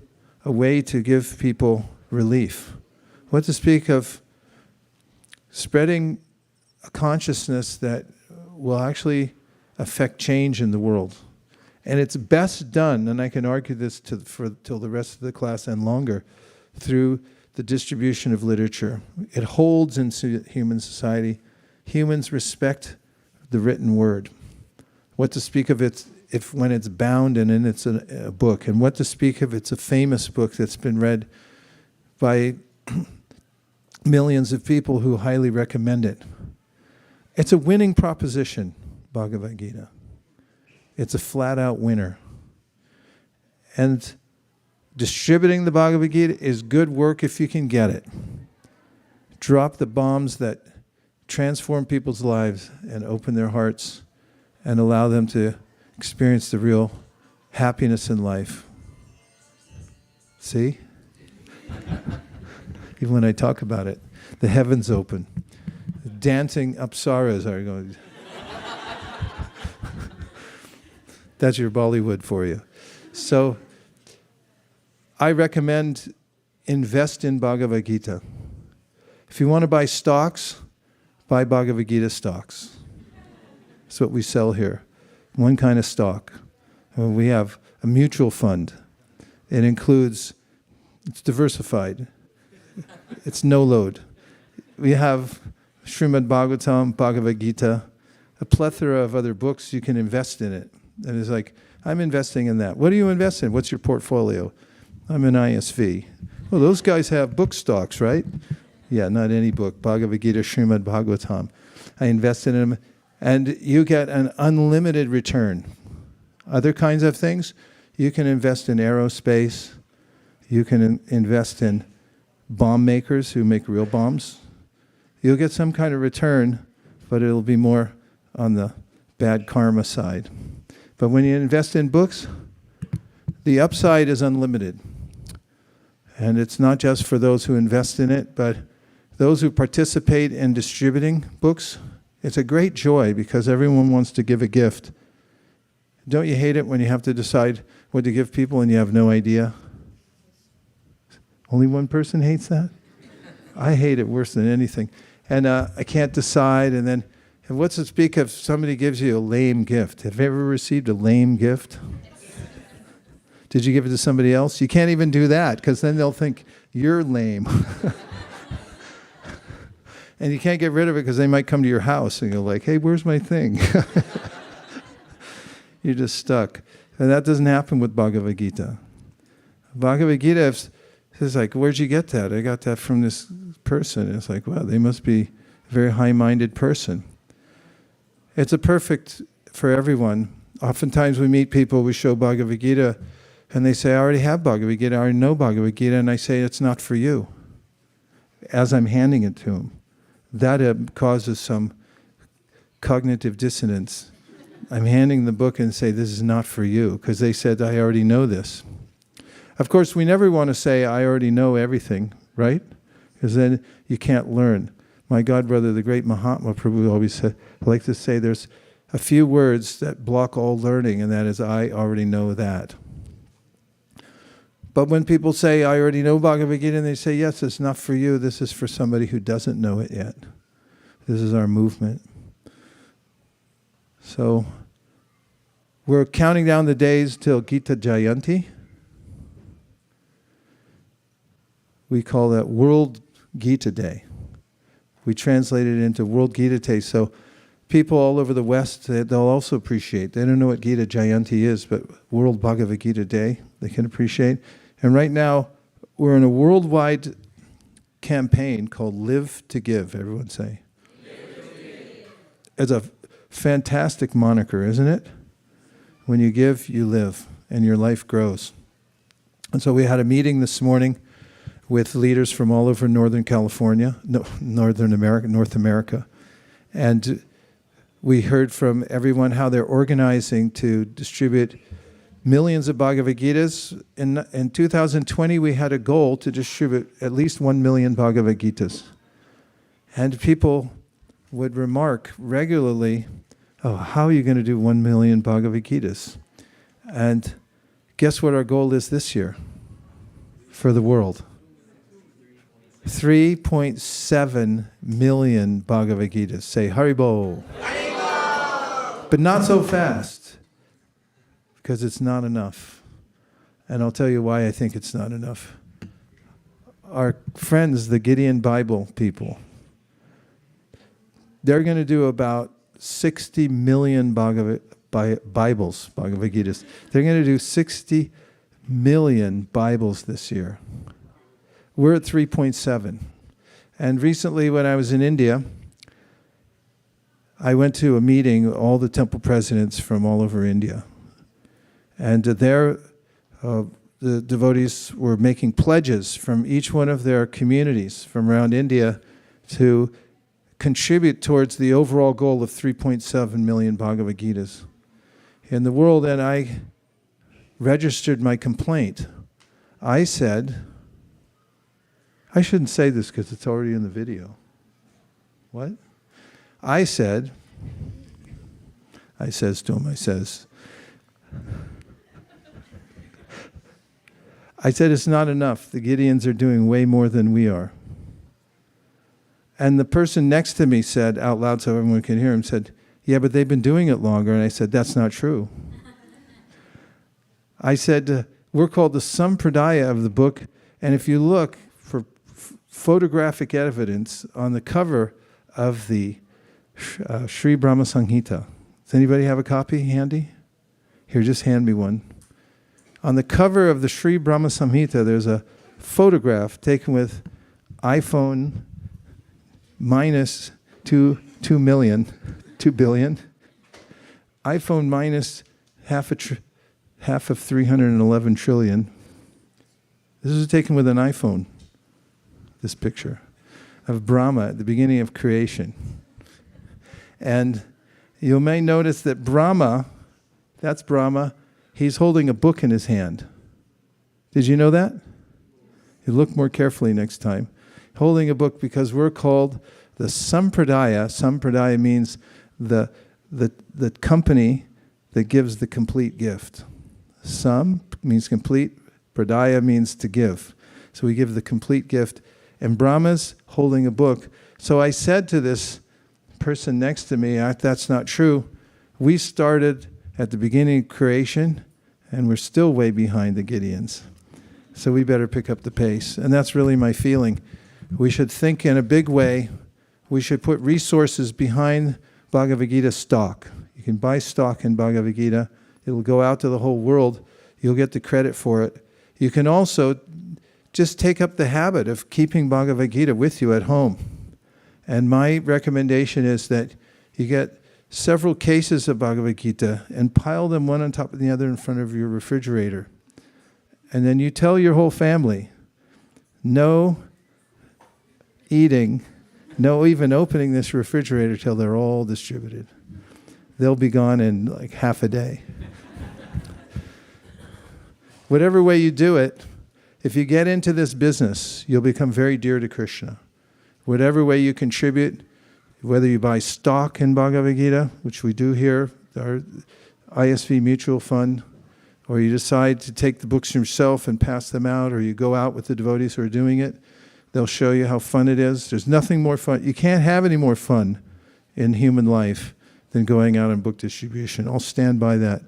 a way to give people relief. What to speak of spreading a consciousness that will actually affect change in the world. And it's best done, and I can argue this till the rest of the class and longer, through the distribution of literature. It holds in human society. Humans respect the written word. What to speak of it if when it's bound and it's a book, and what to speak of it's a famous book that's been read by millions of people who highly recommend it. It's a winning proposition, Bhagavad Gita. It's a flat-out winner. And distributing the Bhagavad Gita is good work if you can get it. Drop the bombs that transform people's lives and open their hearts and allow them to experience the real happiness in life. See? Even when I talk about it, the heavens open. The dancing apsaras are going. That's your Bollywood for you. So I recommend invest in Bhagavad Gita. If you want to buy stocks, buy Bhagavad Gita stocks. That's what we sell here. One kind of stock. We have a mutual fund. It includes, it's diversified. It's no load. We have Srimad Bhagavatam, Bhagavad Gita, a plethora of other books. You can invest in it. And it's like, I'm investing in that. What do you invest in? What's your portfolio? I'm an ISV. Well, those guys have book stocks, right? Yeah, not any book. Bhagavad Gita, Srimad Bhagavatam. I invested in them, and you get an unlimited return. Other kinds of things, you can invest in aerospace. You can invest in bomb makers who make real bombs. You'll get some kind of return, but it'll be more on the bad karma side. But when you invest in books, the upside is unlimited. And it's not just for those who invest in it, but those who participate in distributing books. It's a great joy because everyone wants to give a gift. Don't you hate it when you have to decide what to give people and you have no idea? Only one person hates that? I hate it worse than anything. And I can't decide, and what's to speak of somebody gives you a lame gift? Have you ever received a lame gift? Did you give it to somebody else? You can't even do that, because then they'll think you're lame. And you can't get rid of it because they might come to your house and you're like, hey, where's my thing? You're just stuck. And that doesn't happen with Bhagavad Gita. Bhagavad Gita is like, where'd you get that? I got that from this person. It's like, wow, they must be a very high-minded person. It's a perfect for everyone. Oftentimes we meet people, we show Bhagavad Gita, and they say, I already have Bhagavad Gita, I already know Bhagavad Gita, and I say, it's not for you, as I'm handing it to them. That causes some cognitive dissonance. I'm handing the book and say, this is not for you, because they said, I already know this. Of course, we never want to say, I already know everything, right? Because then you can't learn. My godbrother, the great Mahatma Prabhu, always said, I like to say there's a few words that block all learning, and that is, I already know that. But when people say, I already know Bhagavad Gita, and they say, yes, it's not for you, this is for somebody who doesn't know it yet. This is our movement. So, we're counting down the days till Gita Jayanti. We call that World Gita Day. We translate it into World Gita Day, so people all over the West, they'll also appreciate. They don't know what Gita Jayanti is, but World Bhagavad Gita Day, they can appreciate. And right now, we're in a worldwide campaign called Live to Give. Everyone say. It's a fantastic moniker, isn't it? When you give, you live, and your life grows. And so we had a meeting this morning with leaders from all over North America. And we heard from everyone how they're organizing to distribute millions of Bhagavad Gitas. In 2020, we had a goal to distribute at least 1 million Bhagavad Gitas. And people would remark regularly, oh, how are you going to do 1 million Bhagavad Gitas? And guess what our goal is this year for the world? 3.7 million Bhagavad Gitas. Say Haribo. Haribo! But not so fast, because it's not enough. And I'll tell you why I think it's not enough. Our friends, the Gideon Bible people, they're going to do about 60 million Bhagavad Gitas. They're going to do 60 million Bibles this year. We're at 3.7. And recently when I was in India, I went to a meeting, all the temple presidents from all over India. And there, the devotees were making pledges from each one of their communities from around India to contribute towards the overall goal of 3.7 million Bhagavad Gitas in the world. And I registered my complaint. I said, I shouldn't say this because it's already in the video. What? I says to him, I said, it's not enough. The Gideons are doing way more than we are. And the person next to me said out loud so everyone can hear him, said, yeah, but they've been doing it longer. And I said, that's not true. I said, we're called the Sampradaya of the book. And if you look for photographic evidence on the cover of the Sri Brahma Samhita. Does anybody have a copy handy? Here, just hand me one. On the cover of the Sri Brahma Samhita, there's a photograph taken with iPhone minus 2 billion, iPhone minus half of 311 trillion. This is taken with an iPhone, this picture of Brahma at the beginning of creation. And you may notice that Brahma, that's Brahma, he's holding a book in his hand. Did you know that? You look more carefully next time. Holding a book because we're called the Sampradaya. Sampradaya means the company that gives the complete gift. Sam means complete, Pradaya means to give. So we give the complete gift. And Brahma's holding a book. So I said to this person next to me, that's not true. We started at the beginning of creation, and we're still way behind the Gideons. So we better pick up the pace. And that's really my feeling. We should think in a big way. We should put resources behind Bhagavad Gita stock. You can buy stock in Bhagavad Gita. It'll go out to the whole world. You'll get the credit for it. You can also just take up the habit of keeping Bhagavad Gita with you at home. And my recommendation is that you get several cases of Bhagavad Gita and pile them one on top of the other in front of your refrigerator. And then you tell your whole family, no eating, no even opening this refrigerator till they're all distributed. They'll be gone in like half a day. Whatever way you do it, if you get into this business, you'll become very dear to Krishna. Whatever way you contribute, whether you buy stock in Bhagavad Gita, which we do here, our ISV mutual fund, or you decide to take the books yourself and pass them out, or you go out with the devotees who are doing it, they'll show you how fun it is. There's nothing more fun. You can't have any more fun in human life than going out on book distribution. I'll stand by that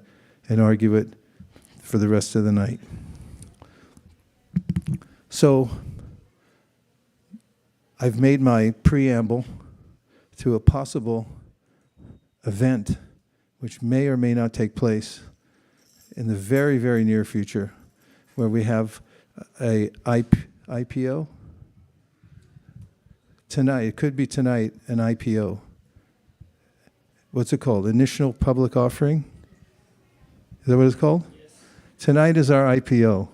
and argue it for the rest of the night. So, I've made my preamble to a possible event which may or may not take place in the very, very near future, where we have a IPO. Tonight, it could be tonight, an IPO. What's it called? Initial public offering? Is that what it's called? Yes. Tonight is our IPO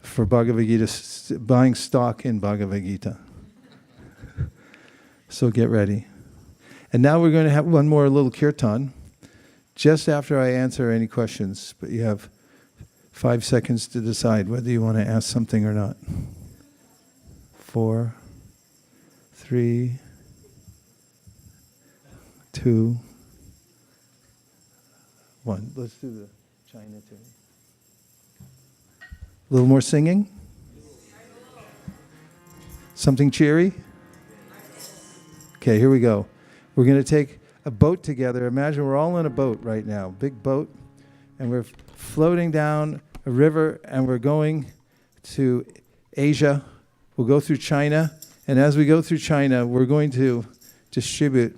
for Bhagavad Gita, buying stock in Bhagavad Gita. So get ready. And now we're going to have one more little kirtan, just after I answer any questions, but you have 5 seconds to decide whether you want to ask something or not. 4, 3, 2, 1. Let's do the China tune. A little more singing? Something cheery? Okay, here we go. We're going to take a boat together. Imagine we're all in a boat right now, big boat, and we're floating down a river, and we're going to Asia. We'll go through China, and as we go through China, we're going to distribute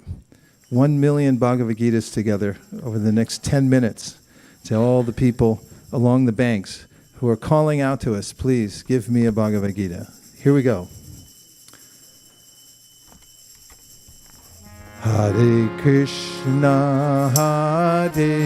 1 million Bhagavad Gitas together over the next 10 minutes to all the people along the banks who are calling out to us, please give me a Bhagavad Gita. Here we go. Hare Krishna, Hare Krishna. Hare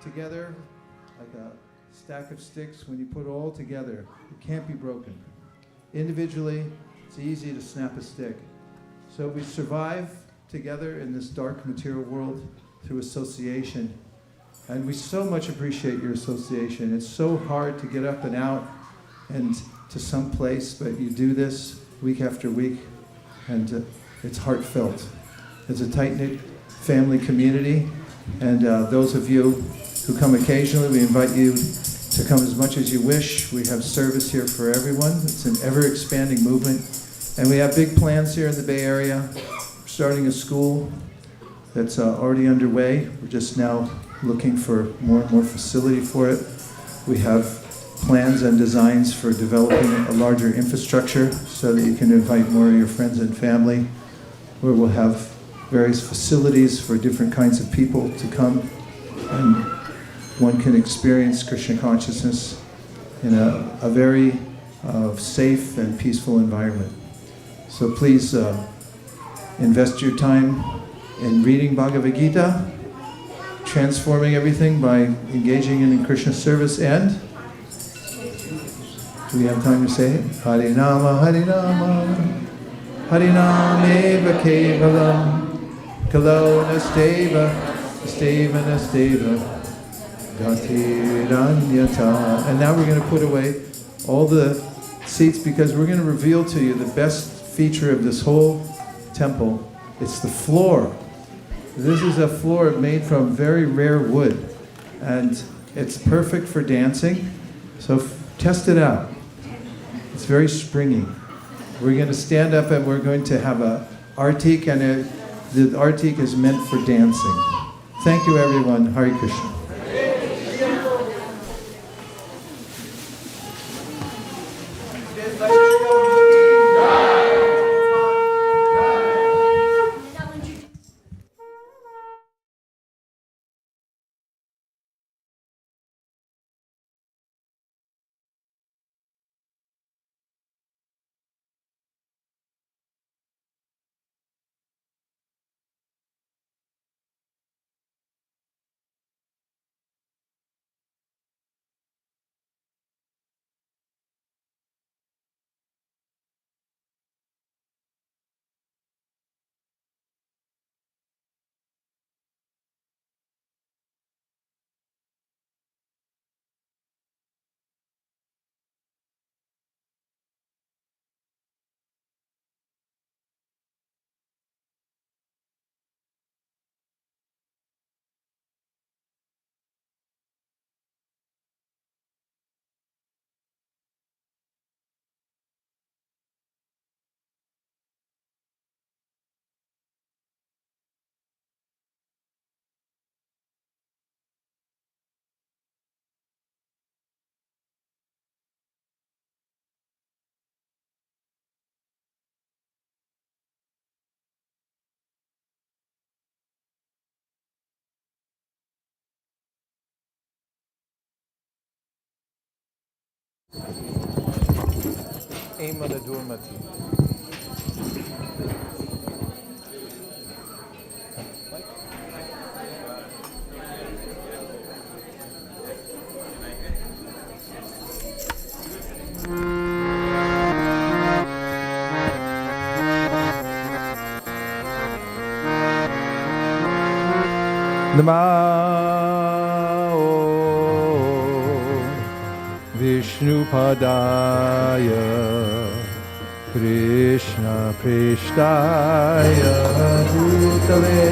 together like a stack of sticks. When you put it all together, it can't be broken. Individually, it's easy to snap a stick. So we survive together in this dark material world through association. And we so much appreciate your association. It's so hard to get up and out and to some place, but you do this week after week, and it's heartfelt. It's a tight-knit family community, and those of you who come occasionally, we invite you to come as much as you wish. We have service here for everyone. It's an ever-expanding movement, and we have big plans here in the Bay Area. We're starting a school that's already underway. We're just now looking for more and more facility for it. We have plans and designs for developing a larger infrastructure so that you can invite more of your friends and family, where we'll have various facilities for different kinds of people to come, and one can experience Krishna consciousness in a very safe and peaceful environment. So please invest your time in reading Bhagavad Gita, transforming everything by engaging in Krishna service, and do we have time to say it? Harinama, Harinama, Harinameva Kevalam, Kalo Nasteva, Nasteva Nasteva, Gatiranyata. And now we're going to put away all the seats, because we're going to reveal to you the best feature of this whole temple. It's the floor. This is a floor made from very rare wood, and it's perfect for dancing, so test it out. It's very springy. We're going to stand up and we're going to have a artik, and the artik is meant for dancing. Thank you, everyone. Hare Krishna. Aimada Durmati. Namah Vishnupadaya Krishna Prishtaya Bhutale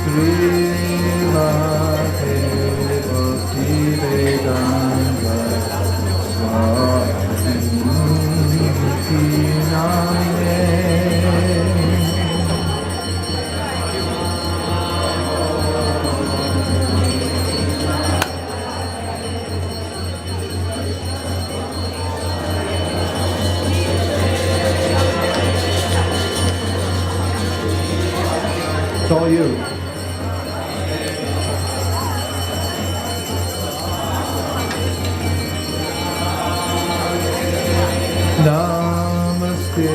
Srimate Bhaktivedanta Swami Name. It's all you. Namaste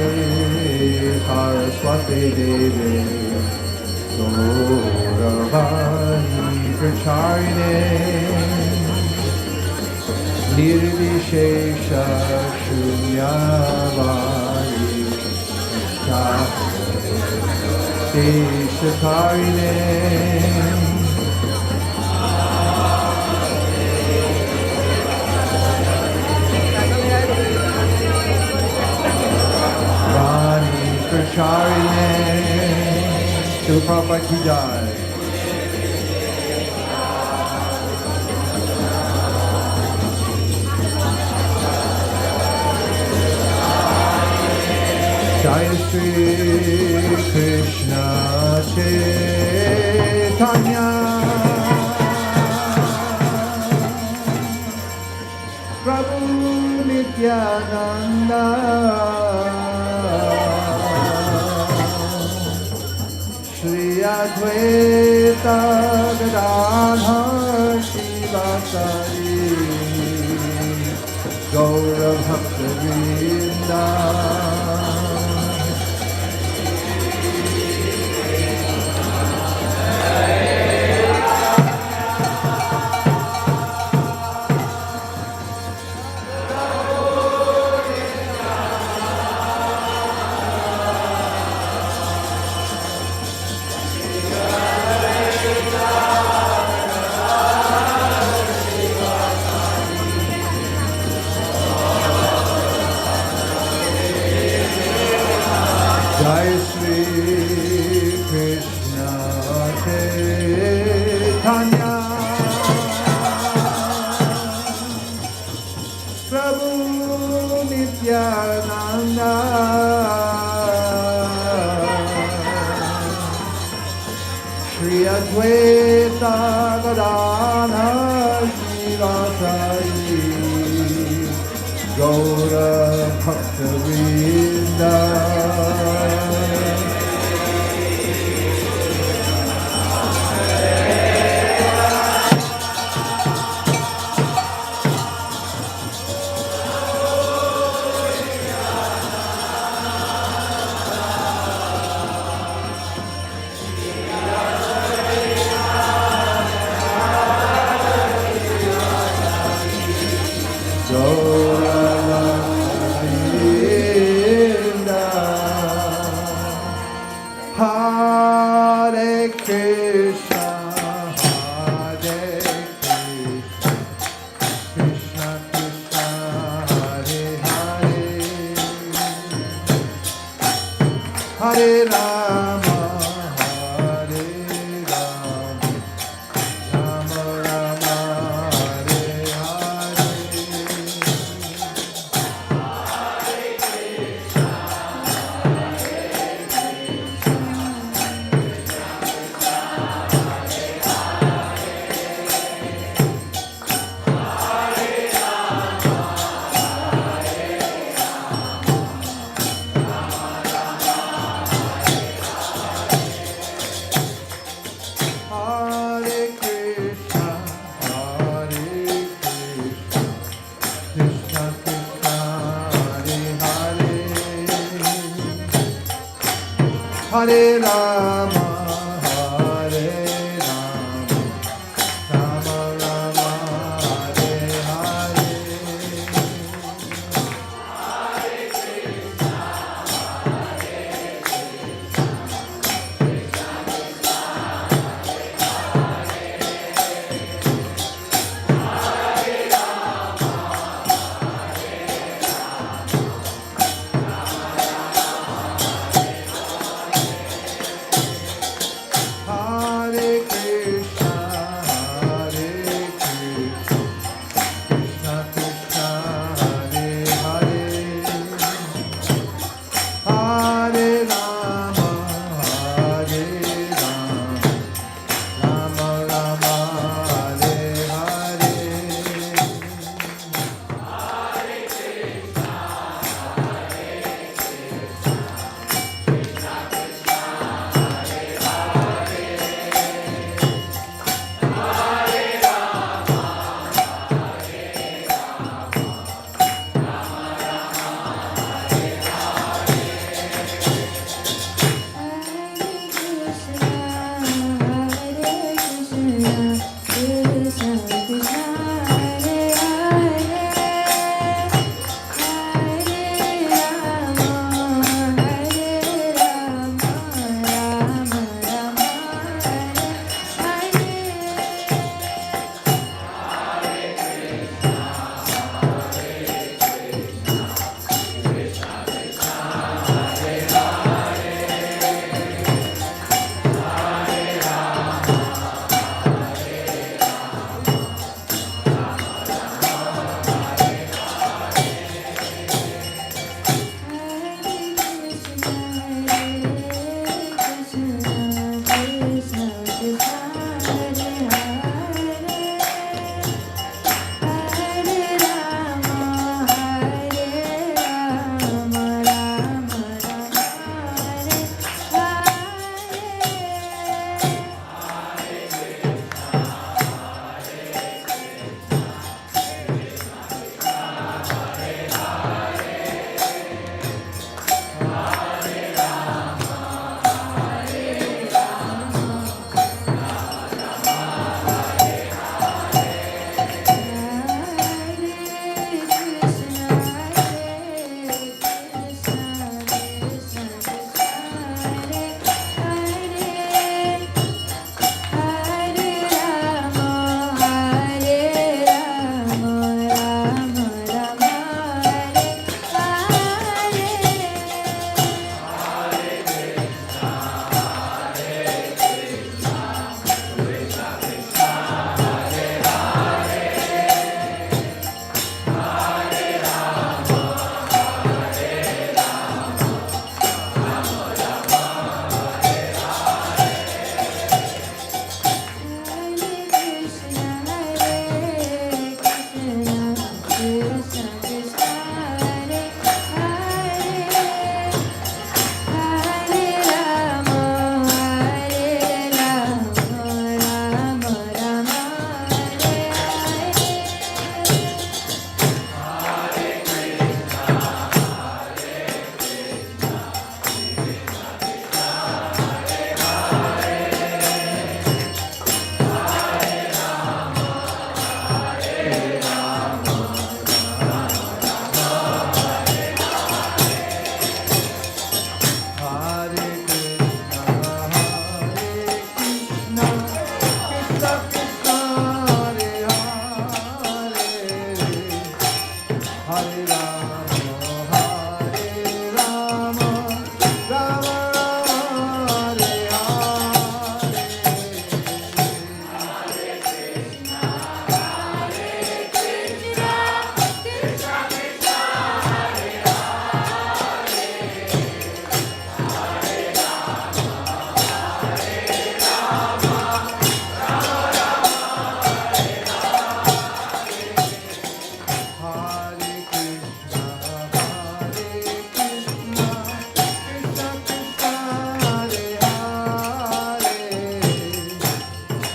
Saraswati Devi Gauravani Pracharine Nirvishesha Shunyavani Deshakarine Vani Pracharine to Prabhupada ki jai. Jai Shri Krishna Chaitanya Prabhu Nityananda Shri Advaita Gadadhar Shivasari Gaura Bhakta Vrinda Jai Shri Krishna Chaitanya Prabhu Nityananda Shri Advaita Gadadhar Shivasari Gaura Bhakta Vrinda Hare Krishna, Hare Krishna, Krishna Krishna, Hare Hare, Hare Rama, Hare Rama, Rama Rama, Hare Hare. Hare Krishna, Hare Krishna, Krishna Krishna, Hare Hare, Hare Rama, Hare Rama, Rama Rama, Hare Hare.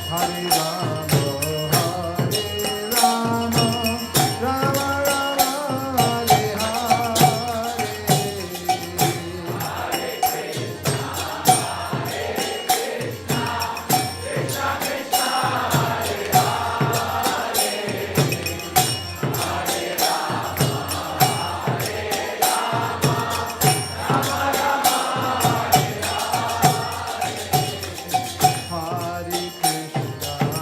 Hare Rama, Rama Rama, Hare Hare. Hare Krishna,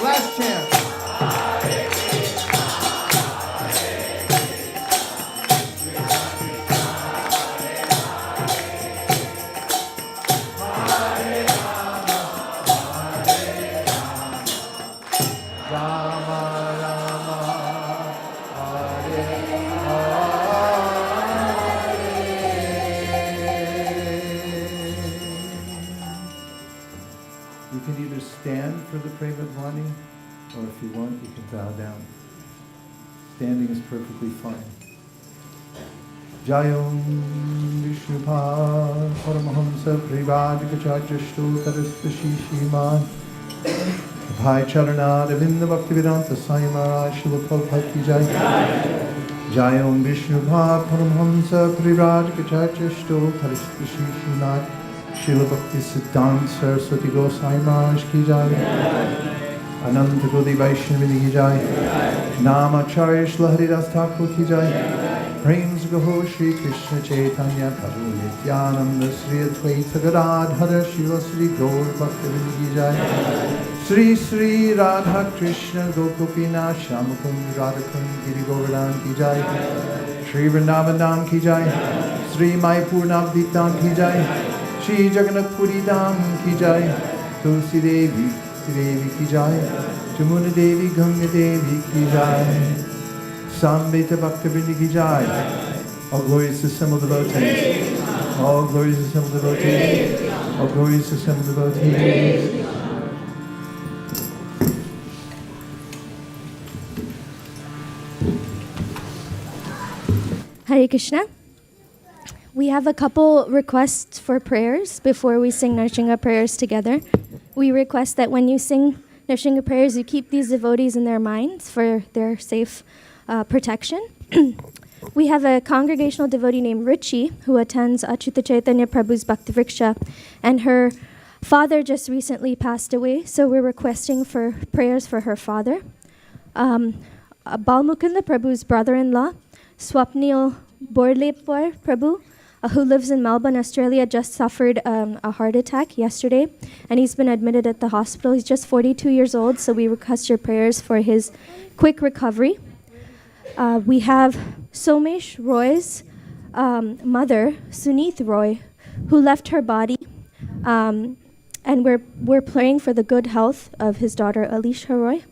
Last chance. You can either stand for the Premadvani, or if you want, you can bow down. Standing is perfectly fine. Jayam Vishnupad Paramahamsa Privadikachachashtu Tadastashishiman Bhai Charana Ravinda Bhaktivedanta Sai Maharaj Shila Prabhupada Ki Jai. Jayam Vishnupad Paramahamsa Privadikachachashtu Tadastashishiman Srila Bhakti Siddhanta Saraswati Gosai Maharaj Ki Jai. Ananta Godi Vaishnavini Ki Jai. Namacharya Shri Haridas Thakur Ki Jai. Prem Gaho Shri Krishna Chaitanya Prabhu Nityananda Sri Advaita Gadadhara Shiva Sri Gaur Bhaktivinoda Ki Jai. Sri Sri Radha Krishna Gokupina Shamakund Radhakund Giri Govardhan Ki Jai. Sri Vrindavan Dham Ki Jai. Sri Mayapur Navadvip Ki Jai. Shri Jagannath Puri Dham Ki Jai. Tulsi Devi Ki Jai. Jamuna Devi Ganga Devi Ki Jai. Samvita Bhaktivinoda Ki Jai. All glorious assembled devotees. All glorious assembled devotees. All glorious assembled devotees. Hare Krishna. We have a couple requests for prayers before we sing Narsingha prayers together. We request that when you sing Narsingha prayers, you keep these devotees in their minds for their safe protection. We have a congregational devotee named Ruchi who attends Achyuta Chaitanya Prabhu's Bhakti Vriksha, and her father just recently passed away, so we're requesting for prayers for her father. Balmukunda Prabhu's brother-in-law, Swapnil Borlepwar Prabhu, who lives in Melbourne, Australia, just suffered a heart attack yesterday, and he's been admitted at the hospital. He's just 42 years old, so we request your prayers for his quick recovery. We have Somesh Roy's mother, Suneet Roy, who left her body, and we're praying for the good health of his daughter, Alisha Roy.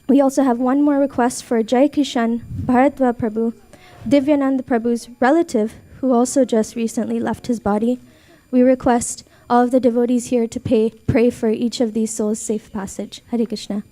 We also have one more request for Jai Kishan Bharatva Prabhu, Divyanand Prabhu's relative, who also just recently left his body. We request all of the devotees here to pray for each of these souls' safe passage. Hare Krishna.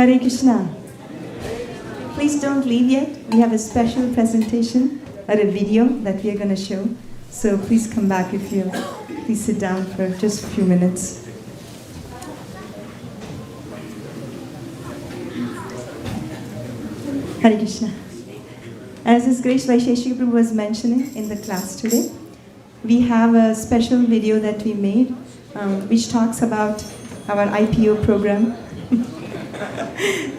Hare Krishna. Please don't leave yet. We have a special presentation or a video that we are going to show. So please come back if you please sit down for just a few minutes. Hare Krishna. As His Grace Vaisesika Prabhu was mentioning in the class today, we have a special video that we made which talks about our IPO program.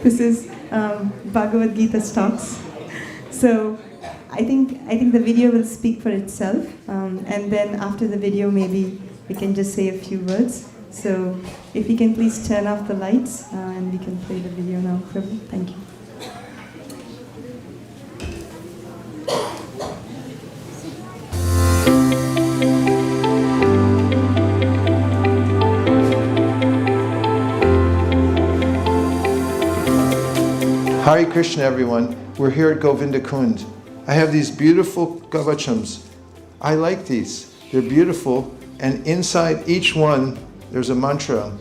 This is Bhagavad Gita talks. So I think the video will speak for itself, and then after the video maybe we can just say a few words. So if you can please turn off the lights and we can play the video now, Prabhu. Thank you. Hare Krishna, everyone. We're here at Govinda Kund. I have these beautiful gavachams. I like these. They're beautiful, and inside each one there's a mantra.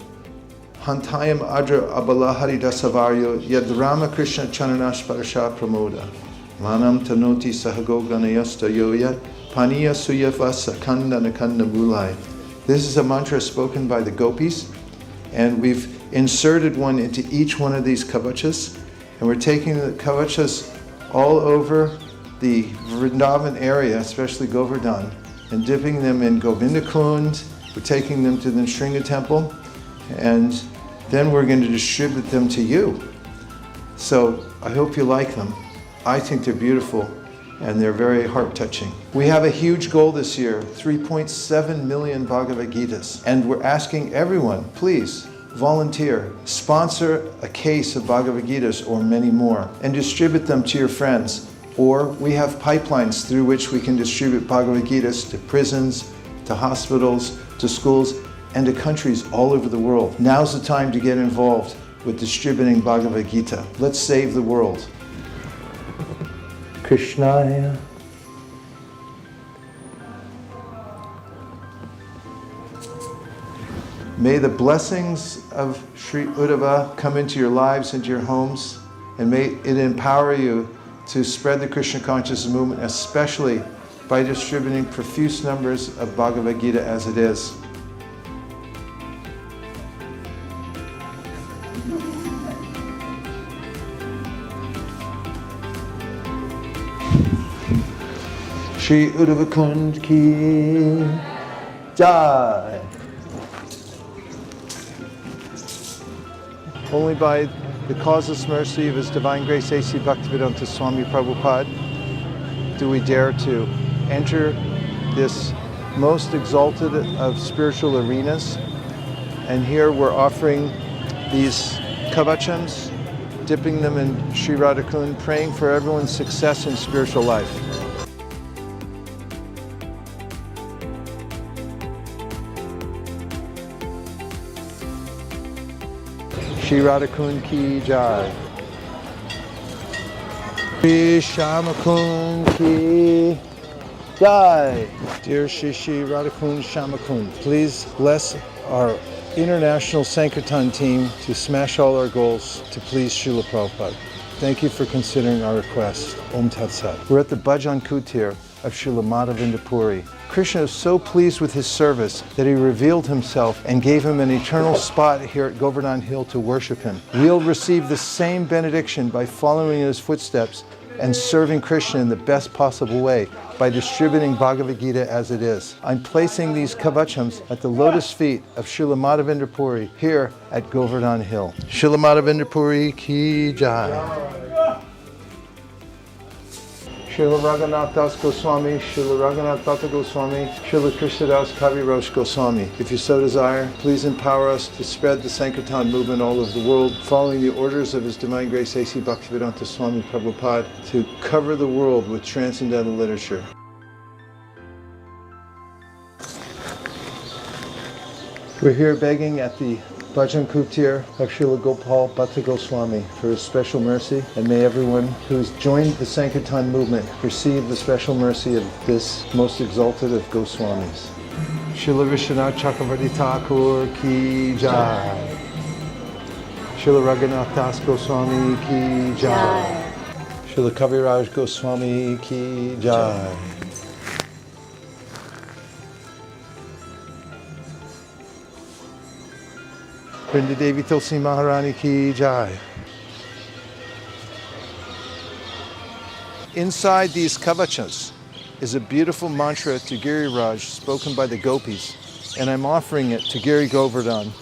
Hantayam Adra Abala Hari Dasavaryo Yad Rama Krishna Chananash Parasha Pramoda. Manam tanoti sahago ganayasta yoyat paniya suyavasa kanda nakanda mulai. This is a mantra spoken by the gopis, and we've inserted one into each one of these kavachas, and we're taking the kavachas all over the Vrindavan area, especially Govardhan, and dipping them in Govindakund. We're taking them to the Nrsimha temple, and then we're going to distribute them to you. So I hope you like them. I think they're beautiful, and they're very heart-touching. We have a huge goal this year, 3.7 million Bhagavad Gitas, and we're asking everyone, please, volunteer, sponsor a case of Bhagavad Gitas or many more, and distribute them to your friends. Or we have pipelines through which we can distribute Bhagavad Gitas to prisons, to hospitals, to schools, and to countries all over the world. Now's the time to get involved with distributing Bhagavad Gita. Let's save the world. Krishna. May the blessings of Sri Uddhava come into your lives, into your homes, and may it empower you to spread the Krishna consciousness movement, especially by distributing profuse numbers of Bhagavad Gita as it is. Shri Uddhava Kund ki Jai. Only by the causeless mercy of His Divine Grace A.C. Bhaktivedanta Swami Prabhupada do we dare to enter this most exalted of spiritual arenas. And here we're offering these kavachams, dipping them in Sri Radhakund, praying for everyone's success in spiritual life. Shri Radhakund ki Jai. Shri Shamakund ki Jai. Dear Shri Radhakund Shamakund, please bless our international Sankirtan team to smash all our goals to please Srila Prabhupada. Thank you for considering our request. Om Tat Sat. We're at the Bhajan Kutir of Srila Madhavinda Puri. Krishna is so pleased with his service that he revealed himself and gave him an eternal spot here at Govardhan Hill to worship him. We'll receive the same benediction by following in his footsteps and serving Krishna in the best possible way by distributing Bhagavad Gita as it is. I'm placing these kavachams at the lotus feet of Srila Madhavinda Puri here at Govardhan Hill. Srila Madhavinda Puri ki Jai. Srila Raghunath Das Goswami, Srila Raghunath Bhatta Goswami, Srila Krishnadas Kaviraj Goswami. If you so desire, please empower us to spread the Sankirtan movement all over the world, following the orders of His Divine Grace A.C. Bhaktivedanta Swami Prabhupada to cover the world with transcendental literature. We're here begging at the Bhajan Kutir of Srila Gopal Bhatta Goswami for his special mercy, and may everyone who has joined the Sankirtan movement receive the special mercy of this most exalted of Goswamis. Srila Vishwanath Chakravarti Thakur ki Jai. Srila Raghunath Das Goswami ki Jai. Srila Kaviraj Goswami ki Jai. Vrinda Devi Tulsi Maharani ki Jai. Inside these kavachas is a beautiful mantra to Giriraj spoken by the gopis, and I'm offering it to Giri Govardhan.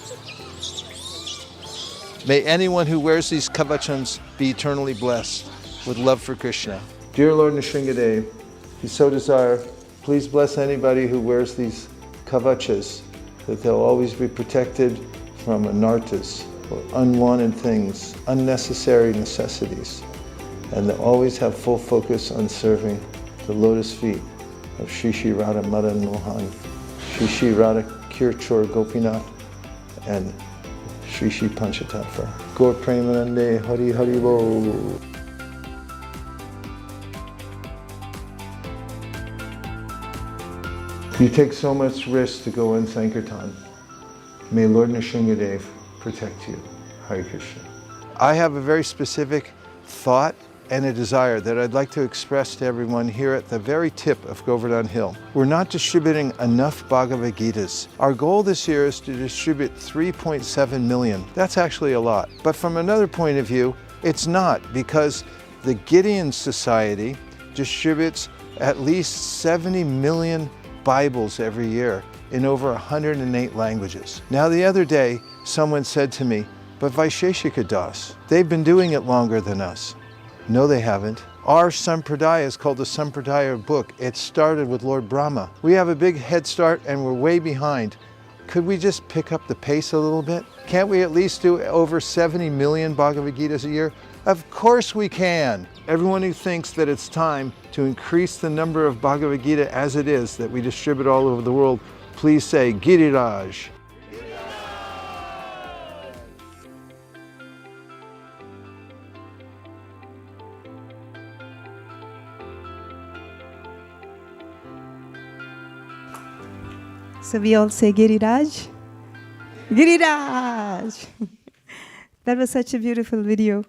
May anyone who wears these kavachams be eternally blessed with love for Krishna. Dear Lord Nrsimhadev, if you so desire, please bless anybody who wears these kavachas, that they'll always be protected from anarthas, or unwanted things, unnecessary necessities, and they'll always have full focus on serving the lotus feet of Shri Shri Radha Madan Mohan, Shri Shri Radha Kirchor Gopinath, and Shri Shri Panchatattva. Gaur Premanande Hari Hari Bol. You take so much risk to go in Sankirtan. May Lord Nrsimhadev protect you. Hare Krishna. I have a very specific thought and a desire that I'd like to express to everyone here at the very tip of Govardhan Hill. We're not distributing enough Bhagavad Gitas. Our goal this year is to distribute 3.7 million. That's actually a lot. But from another point of view, it's not, because the Gideon Society distributes at least 70 million Bibles every year in over 108 languages. Now, the other day, someone said to me, "But Vaisesika Das, they've been doing it longer than us." No, they haven't. Our Sampradaya is called the Sampradaya book. It started with Lord Brahma. We have a big head start and we're way behind. Could we just pick up the pace a little bit? Can't we at least do over 70 million Bhagavad Gitas a year? Of course we can. Everyone who thinks that it's time to increase the number of Bhagavad Gita as it is that we distribute all over the world, please say Giriraj. So we all say Giriraj. Giriraj! That was such a beautiful video.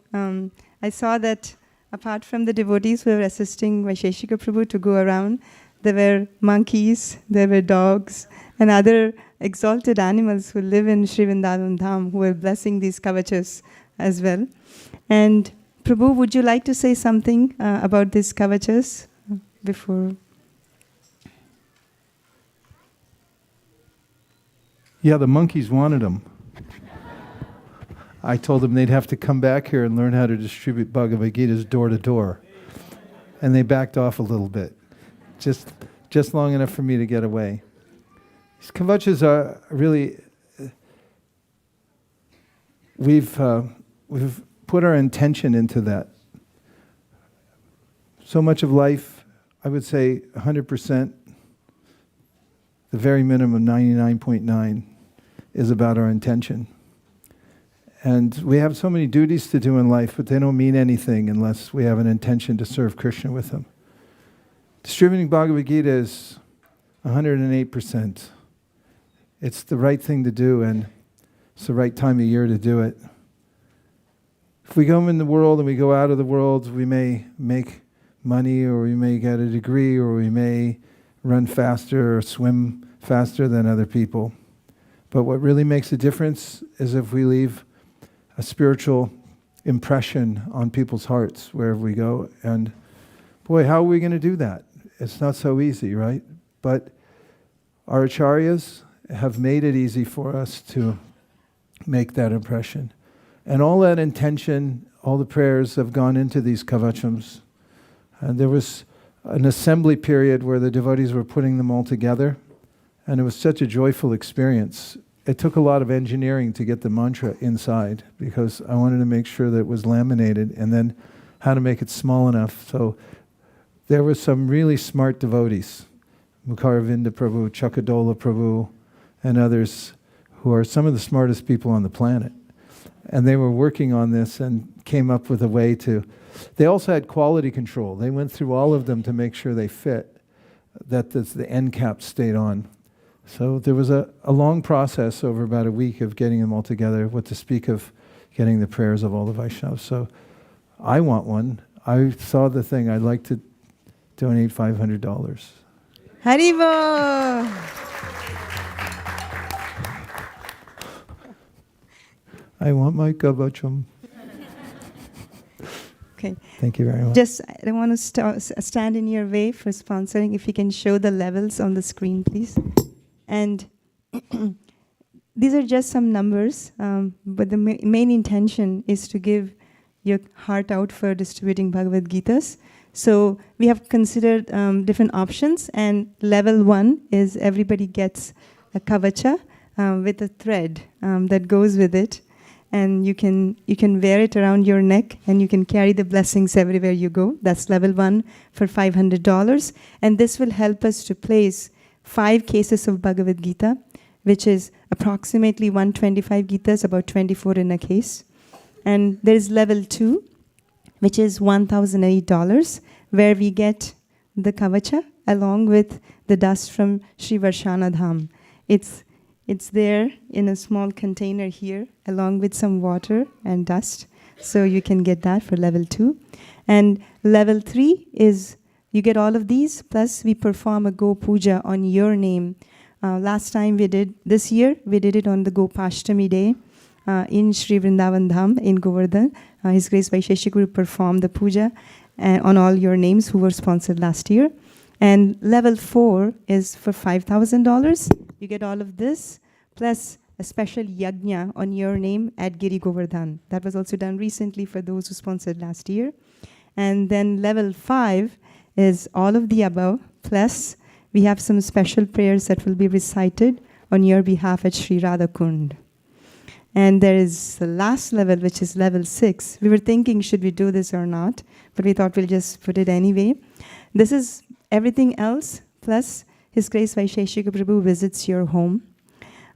I saw that apart from the devotees who were assisting Vaisesika Prabhu to go around, there were monkeys, there were dogs, and other exalted animals who live in Sri Vrindavan Dham who were blessing these kavachas as well. And Prabhu, would you like to say something about these kavachas before? Yeah, the monkeys wanted them. I told them they'd have to come back here and learn how to distribute Bhagavad Gitas door to door. And they backed off a little bit, just long enough for me to get away. These kavachas are really, we've put our intention into that. So much of life, I would say 100%, the very minimum 99.9 is about our intention. And we have so many duties to do in life, but they don't mean anything unless we have an intention to serve Krishna with them. Distributing Bhagavad Gita is 108%. It's the right thing to do, and it's the right time of year to do it. If we go in the world and we go out of the world, we may make money, or we may get a degree, or we may run faster or swim faster than other people. But what really makes a difference is if we leave a spiritual impression on people's hearts wherever we go. And boy, how are we going to do that? It's not so easy, right? But our acharyas have made it easy for us to make that impression. And all that intention, all the prayers have gone into these kavachams. And there was an assembly period where the devotees were putting them all together. And it was such a joyful experience. It took a lot of engineering to get the mantra inside, because I wanted to make sure that it was laminated, and then how to make it small enough. So there were some really smart devotees, Mukaravinda Prabhu, Chakadola Prabhu, and others who are some of the smartest people on the planet. And they were working on this and came up with a way to... They also had quality control. They went through all of them to make sure they fit, that the end cap stayed on. So there was a long process over about a week of getting them all together, what to speak of getting the prayers of all the Vaishnavas. So I want one. I saw the thing. I'd like to donate $500. Haribo! I want my kavacham. Okay. Thank you very much. Just, I don't want to stand in your way for sponsoring. If you can show the levels on the screen, please. And these are just some numbers, but the main intention is to give your heart out for distributing Bhagavad Gitas. So we have considered different options, and level 1 is everybody gets a kavacha with a thread that goes with it. And you can wear it around your neck, and you can carry the blessings everywhere you go. That's level 1 for $500. And this will help us to place 5 cases of Bhagavad Gita, which is approximately 125 Gitas, about 24 in a case. And there is level 2, which is $1,008, where we get the kavacha along with the dust from Sri Varshana Dham. It's there in a small container here, along with some water and dust. So you can get that for level 2. And level 3 is you get all of these, plus we perform a Go Puja on your name. Last time this year, we did it on the Go Pashtami day in Sri Vrindavan Dham in Govardhan. His Grace Vaisesika Guru performed the puja on all your names who were sponsored last year. And level 4 is for $5,000. You get all of this, plus a special yajna on your name at Giri Govardhan. That was also done recently for those who sponsored last year. And then level 5 is all of the above, plus we have some special prayers that will be recited on your behalf at Sri Radha Kund. And there is the last level, which is level 6. We were thinking, should we do this or not? But we thought we'll just put it anyway. This is everything else, plus His Grace Vaisesika Prabhu visits your home.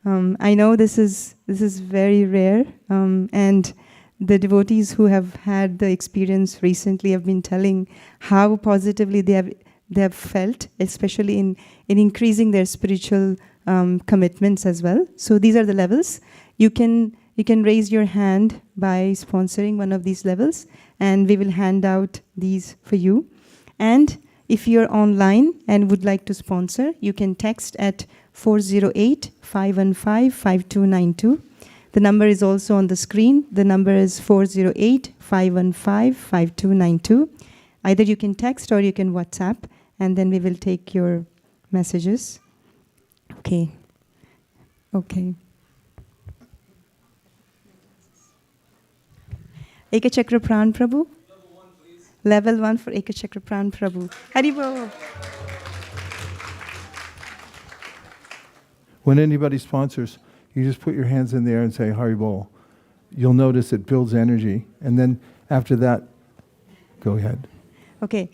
I know this is very rare, and the devotees who have had the experience recently have been telling how positively they have felt, especially in increasing their spiritual commitments as well. So these are the levels. You can raise your hand by sponsoring one of these levels, and we will hand out these for you. And if you're online and would like to sponsor, you can text at 408-515-5292. The number is also on the screen. The number is 408-515-5292. Either you can text or you can WhatsApp, and then we will take your messages. Okay. Ekachakra Pran Prabhu. Level 1, please. Level 1 for Ekachakra Pran Prabhu. Haribol. When anybody sponsors, you just put your hands in the air and say Hari Bol. You'll notice it builds energy. And then after that, go ahead. Okay.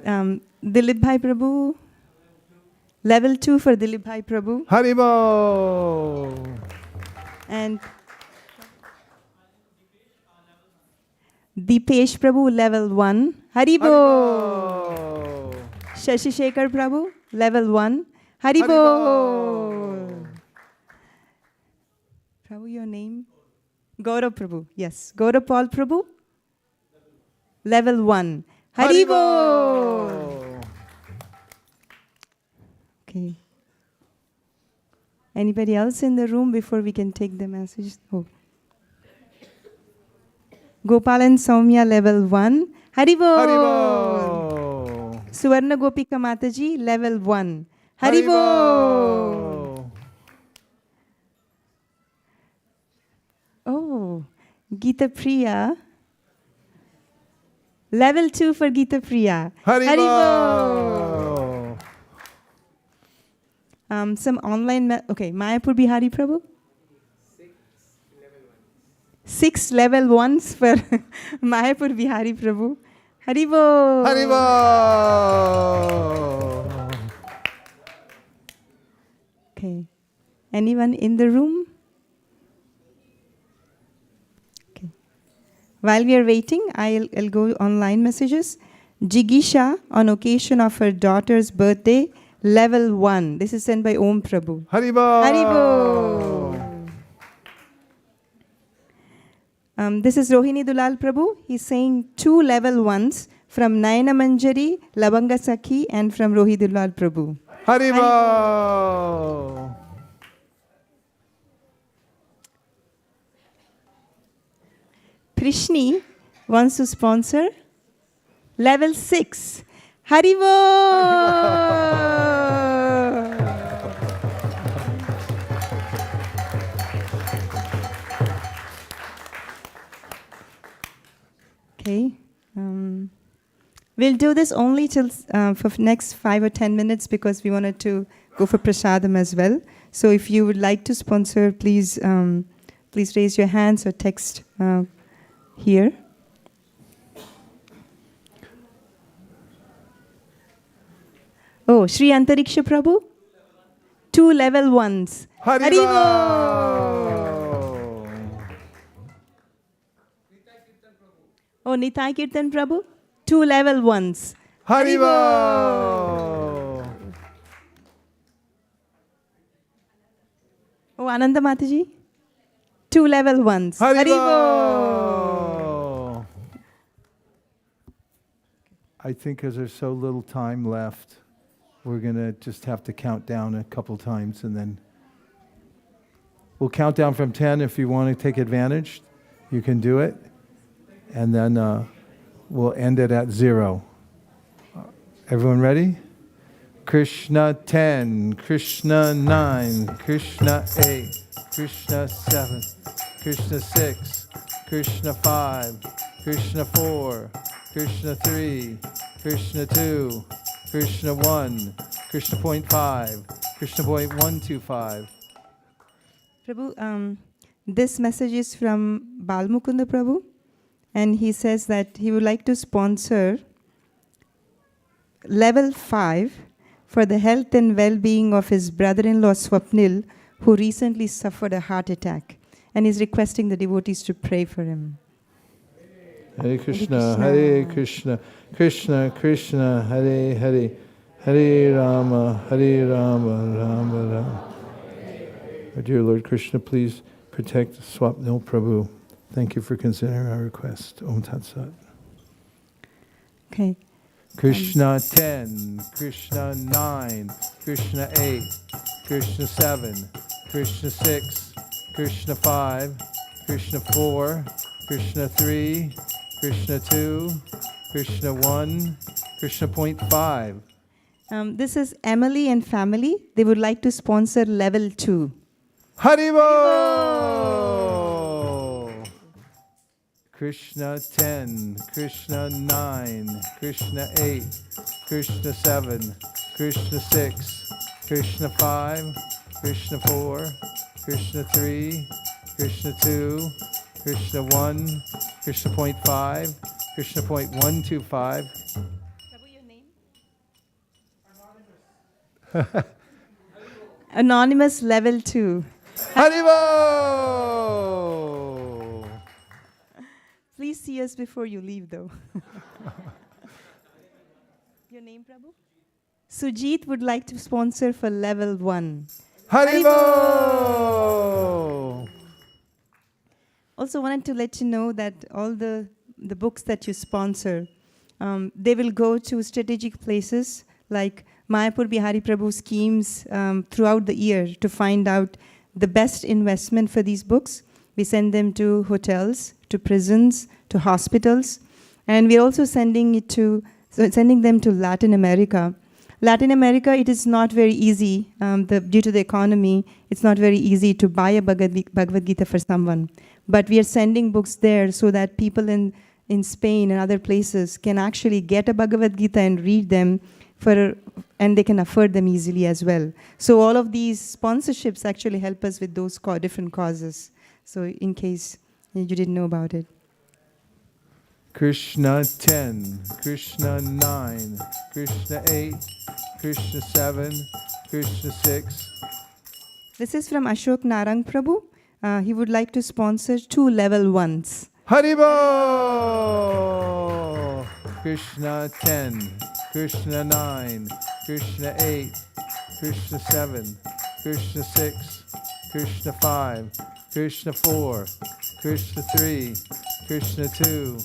Dilip Bhai Prabhu. Level 2 for Dilip Bhai Prabhu. Hari Bol. And Deepesh Prabhu, level 1. Haribol. Shashi Shekhar Prabhu, level 1. Haribol. Prabhu, your name? Gaurav Prabhu, yes. Gaurav Paul Prabhu, level 1. Haribol. Okay. Anybody else in the room before we can take the message? Oh. Gopal and Soumya, level 1. Haribol. Haribol. Suvarna Gopika Mataji, level 1. Haribol. Oh, Geeta Priya. Level 2 for Geeta Priya. Haribol. Some online, okay, Mayapur Bihari Prabhu. 6 level 1s for Mayapur Bihari Prabhu. Haribol. Haribol. Okay. Anyone in the room? Okay. While we are waiting, I'll go online messages. Jigisha, on occasion of her daughter's birthday, level 1. This is sent by Om Prabhu. Haribol. Haribol. This is Rohini Dulal Prabhu. He's saying 2 level 1s from Nayana Manjari, Labanga Sakhi, and from Rohini Dulal Prabhu. Haribol. Krishni wants to sponsor level 6. Haribol. Okay. We'll do this only till for next 5 or 10 minutes because we wanted to go for prasadam as well. So if you would like to sponsor, please raise your hands or text here. Oh, Sri Antariksha Prabhu, 2 level 1s. Haribol. Oh, Nitai Kirtan Prabhu, 2 level 1s. Haribol. Oh, Ananda Mataji, 2 level 1s. Haribol. I think because there's so little time left, we're going to just have to count down a couple times, and then we'll count down from 10. If you want to take advantage, you can do it. And then we'll end it at 0. Everyone ready? Krishna 10, Krishna 9, Krishna 8, Krishna 7, Krishna 6, Krishna 5, Krishna 4, Krishna 3, Krishna 2, Krishna 1, Krishna point 5, Krishna point 125. Prabhu, this message is from Balmukunda Prabhu, and he says that he would like to sponsor level 5 for the health and well-being of his brother-in-law Swapnil, who recently suffered a heart attack, and is requesting the devotees to pray for him. Hare Krishna, Hare Krishna, Krishna Krishna, Hare Hare, Hare Rama, Rama Rama. Our dear Lord Krishna, please protect Swapnil Prabhu. Thank you for considering our request. Om Tat Sat. Okay. Krishna 10, Krishna 9, Krishna 8, Krishna 7, Krishna 6, Krishna 5, Krishna 4, Krishna 3, Krishna 2, Krishna 1, Krishna point 5. This is Emily and family. They would like to sponsor level 2. Haribo! Krishna 10, Krishna 9, Krishna 8, Krishna 7, Krishna 6, Krishna 5, Krishna 4, Krishna 3, Krishna 2, Krishna 1, Krishna point 5, Krishna point 125. Prabhu, your name? Anonymous level 2. Haribo! Please see us before you leave, though. Your name, Prabhu? Sujit would like to sponsor for level 1. Haribo! Also wanted to let you know that all the books that you sponsor, they will go to strategic places like Mayapur Bihari Prabhu schemes throughout the year to find out the best investment for these books. We send them to hotels, to prisons, to hospitals, and we're also sending them to Latin America. Latin America, it is not very easy, due to the economy, it's not very easy to buy a Bhagavad Gita for someone. But we are sending books there so that people in Spain and other places can actually get a Bhagavad Gita and read them, and they can afford them easily as well. So all of these sponsorships actually help us with those different causes. So in case you didn't know about it. Krishna 10, Krishna 9, Krishna 8, Krishna 7, Krishna 6. This is from Ashok Narang Prabhu. He would like to sponsor 2 level 1s. Haribo! Krishna 10, Krishna 9, Krishna 8, Krishna 7, Krishna 6, Krishna 5, Krishna 4, Krishna 3, Krishna 2.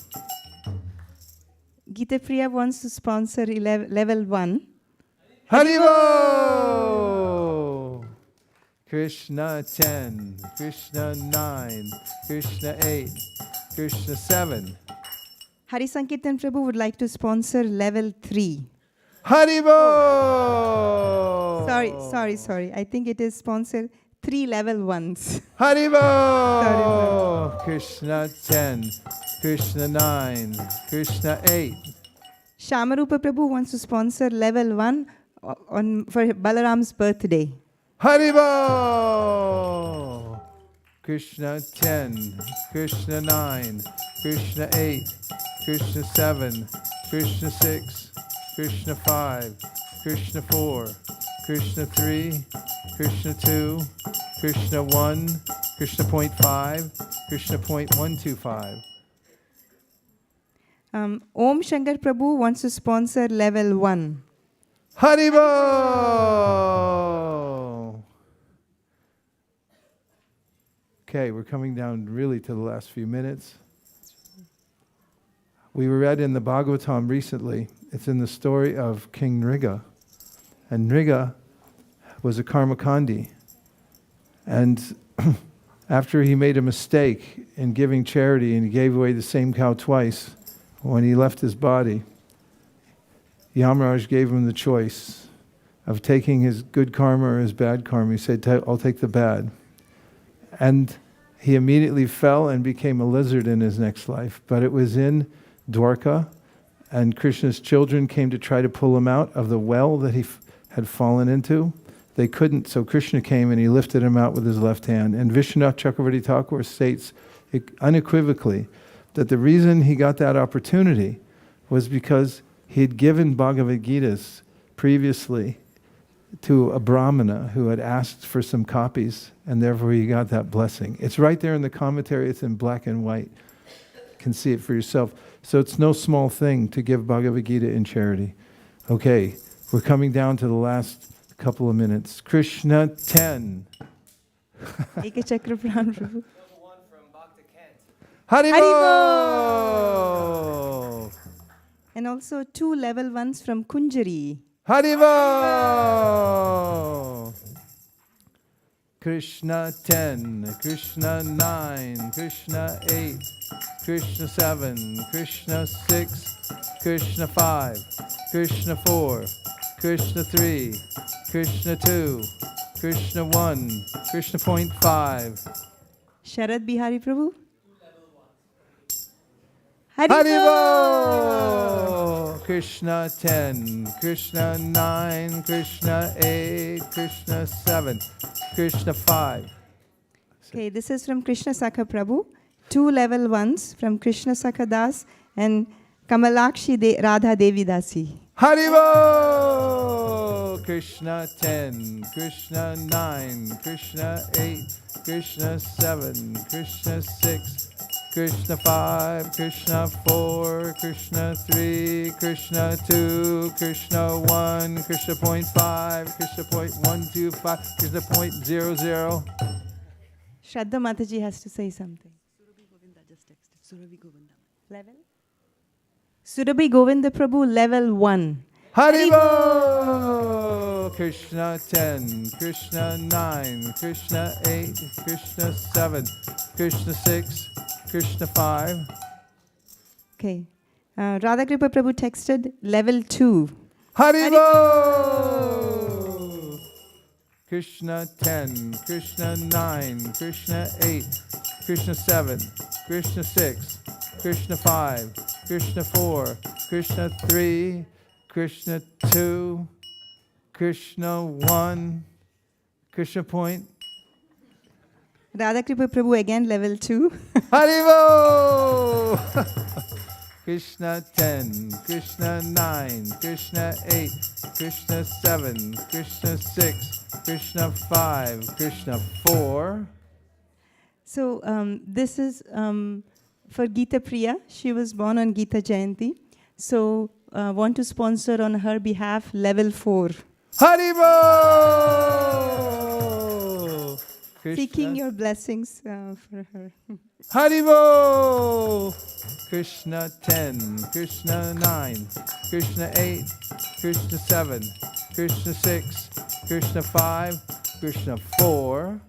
Gita Priya wants to sponsor level 1. Haribo! Krishna 10, Krishna 9, Krishna 8, Krishna 7. Hari Sankirtan Prabhu would like to sponsor level 3. Haribo! Sorry. I think it is sponsor 3 level 1s. Haribo! Sorry. Krishna 10, Krishna 9, Krishna 8. Shamarupa Prabhu wants to sponsor level 1 for Balaram's birthday. Haribo! Krishna 10, Krishna 9, Krishna 8, Krishna 7, Krishna 6, Krishna 5, Krishna 4, Krishna 3, Krishna 2, Krishna 1, Krishna point 5, Krishna point 125. Om Shankar Prabhu wants to sponsor level 1. Haribo! Okay, we're coming down really to the last few minutes. We read in the Bhagavatam recently It's in the story of King Nriga. And Nriga was a karmakandi. And after he made a mistake in giving charity and he gave away the same cow twice, when he left his body, Yamaraj gave him the choice of taking his good karma or his bad karma. He said, I'll take the bad. And he immediately fell and became a lizard in his next life. But it was in Dwarka, and Krishna's children came to try to pull him out of the well that he had fallen into. They couldn't, so Krishna came and he lifted him out with his left hand. And Vishwanath Chakravarti Thakur states unequivocally that the reason he got that opportunity was because he had given Bhagavad Gitas previously to a Brahmana who had asked for some copies, and therefore he got that blessing. It's right there in the commentary, it's in black and white. You can see it for yourself. So it's no small thing to give Bhagavad Gita in charity. Okay, we're coming down to the last couple of minutes. Krishna 10. Ekachakra Pran Prabhu. Haribo! And also 2 level 1s from Kunjari. Haribo! Krishna 10, Krishna 9, Krishna 8, Krishna 7, Krishna 6, Krishna 5, Krishna 4, Krishna 3, Krishna 2, Krishna 1, Krishna point 5. Sharad Bihari Prabhu. Haribo! Krishna 10, Krishna 9, Krishna 8, Krishna 7, Krishna 5. Okay, this is from Krishna Sakha Prabhu. 2 level 1s from Krishna Sakha Das and Kamalakshi Radha Devi Dasi. Haribo! Krishna 10, Krishna 9, Krishna 8, Krishna 7, Krishna 6, Krishna 5, Krishna 4, Krishna 3, Krishna 2, Krishna 1, Krishna point 5, Krishna point 125, Krishna point 00. Shraddha Mataji has to say something. Level? Surabhi Govinda Prabhu, level 1. Haribo! Krishna 10, Krishna 9, Krishna 8, Krishna 7, Krishna 6, Krishna 5. Okay. Radhakripa Prabhu texted level 2. Haribo! Krishna 10, Krishna 9, Krishna 8, Krishna 7, Krishna 6, Krishna 5, Krishna 4, Krishna 3, Krishna 2, Krishna 1, Krishna point. Radhakripa Prabhu again level 2. Haribo! Krishna 10, Krishna 9, Krishna 8, Krishna 7, Krishna 6, Krishna 5, Krishna 4. So this is for Geeta Priya. She was born on Geeta Jayanti. So want to sponsor on her behalf level 4. Haribo! Seeking your blessings for her. Haribo! Krishna 10, Krishna 9, Krishna 8, Krishna 7, Krishna 6, Krishna 5, Krishna 4,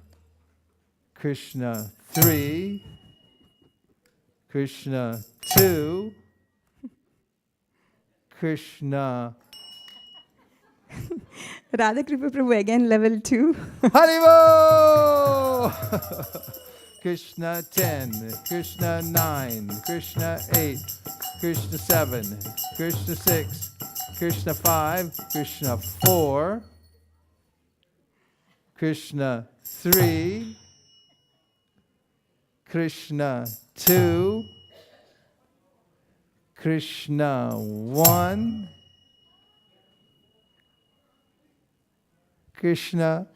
Krishna 3, Krishna 2, Krishna. Radhakripa Prabhu again level 2. Haribo! Krishna 10, Krishna 9, Krishna 8, Krishna 7, Krishna 6, Krishna 5, Krishna 4, Krishna 3, Krishna 2, Krishna 1, Krishna.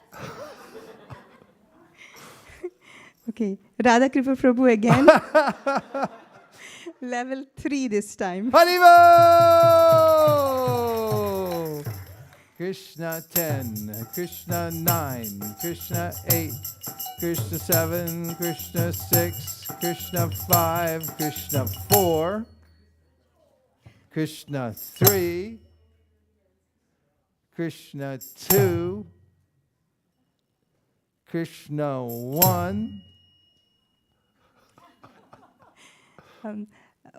Okay, Radhakripa Prabhu again. Level 3 this time. Haribo! Krishna 10, Krishna 9, Krishna 8, Krishna 7, Krishna 6, Krishna 5, Krishna 4, Krishna 3, Krishna 2, Krishna 1.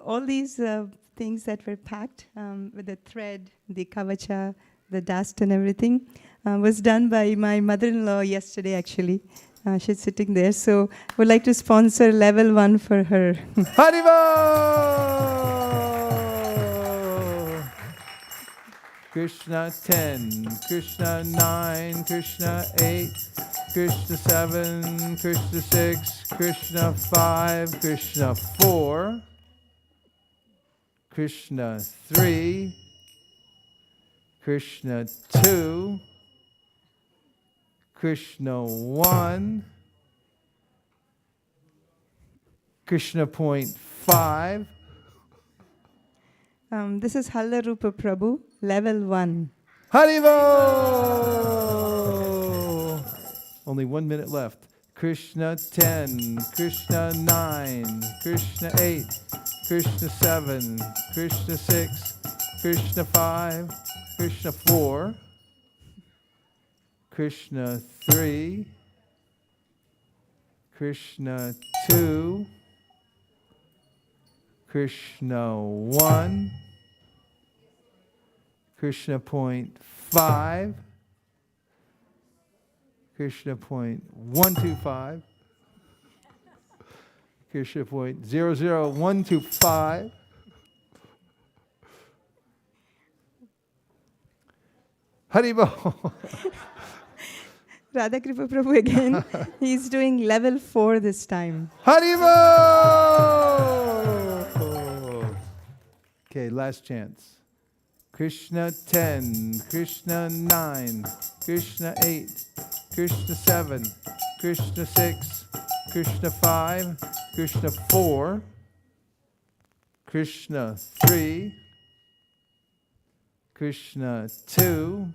All these things that were packed with the thread, the kavacha, the dust and everything was done by my mother-in-law yesterday actually. She's sitting there. So would like to sponsor level 1 for her. Haribo! Krishna 10, Krishna 9, Krishna 8, Krishna 7, Krishna 6, Krishna 5, Krishna 4, Krishna 3, Krishna 2, Krishna 1, Krishna point 5. This is Halla Rupa Prabhu, level 1. Haribo! Only 1 minute left. Krishna 10, Krishna 9, Krishna 8, Krishna 7, Krishna 6, Krishna 5, Krishna 4, Krishna 3, Krishna 2, Krishna 1, Krishna point 5, Krishna point 125, Krishna point 00125, Haribo. Radhakripa Prabhu again. He's doing level 4 this time. Haribo! Okay, last chance. Krishna 10, Krishna 9, Krishna 8, Krishna 7, Krishna 6, Krishna 5, Krishna 4, Krishna 3, Krishna 2,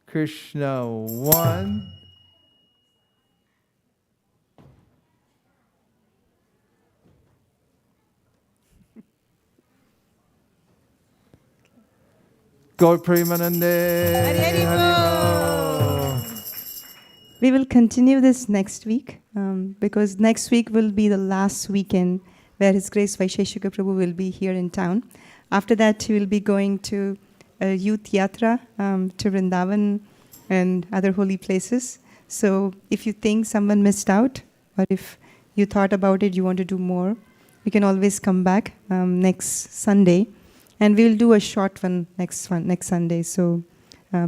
Krishna 1, Gaur Premanande. We will continue this next week because next week will be the last weekend where His Grace Vaisesika Prabhu will be here in town. After that, he will be going to a youth yatra to Vrindavan and other holy places. So if you think someone missed out, or if you thought about it, you want to do more, you can always come back next Sunday. And we'll do a short one next Sunday. So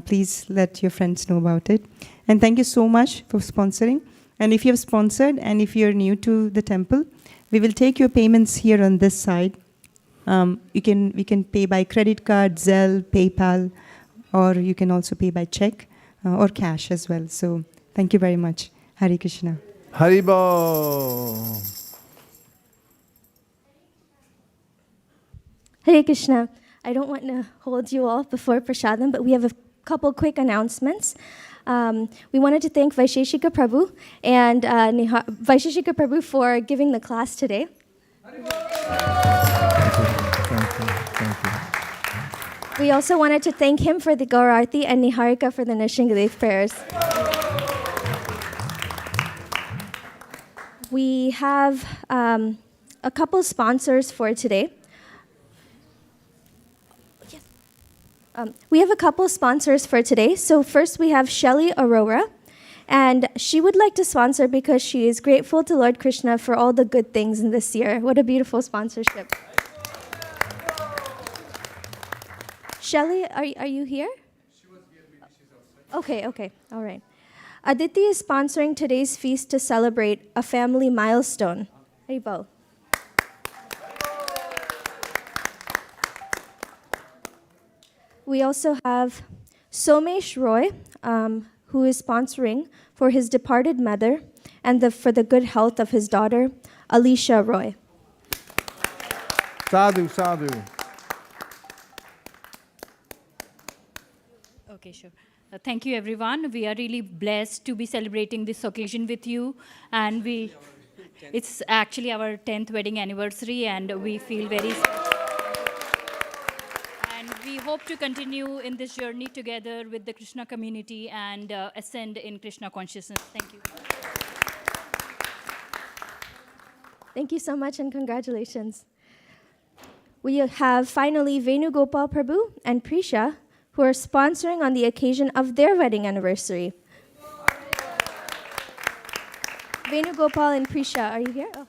please let your friends know about it. And thank you so much for sponsoring. And if you have sponsored and if you're new to the temple, we will take your payments here on this side. We can pay by credit card, Zelle, PayPal, or you can also pay by check or cash as well. So thank you very much. Hare Krishna. Haribo. Hare Krishna. I don't want to hold you all before Prasadam, but we have a couple quick announcements. We wanted to thank Vaisesika Prabhu and Vaisesika Prabhu for giving the class today. Thank you. We also wanted to thank him for the Gaurarti and Niharika for the Nishingadev prayers. We have a couple sponsors for today. We have a couple sponsors for today. So first we have Shelly Aurora, and she would like to sponsor because she is grateful to Lord Krishna for all the good things in this year. What a beautiful sponsorship. Shelly, are you here? She was here, maybe she's outside. Okay, all right. Aditi is sponsoring today's feast to celebrate a family milestone. Haribol. We also have Somesh Roy, who is sponsoring for his departed mother and for the good health of his daughter, Alicia Roy. Sadhu, sadhu. Okay, sure. Thank you, everyone. We are really blessed to be celebrating this occasion with you, and we It's actually our 10th wedding anniversary, and we feel very and we hope to continue in this journey together with the Krishna community and ascend in Krishna consciousness. Thank you. Thank you so much and congratulations. We have finally Venugopal Prabhu and Prisha, who are sponsoring on the occasion of their wedding anniversary. Venugopal and Prisha, are you here? Oh.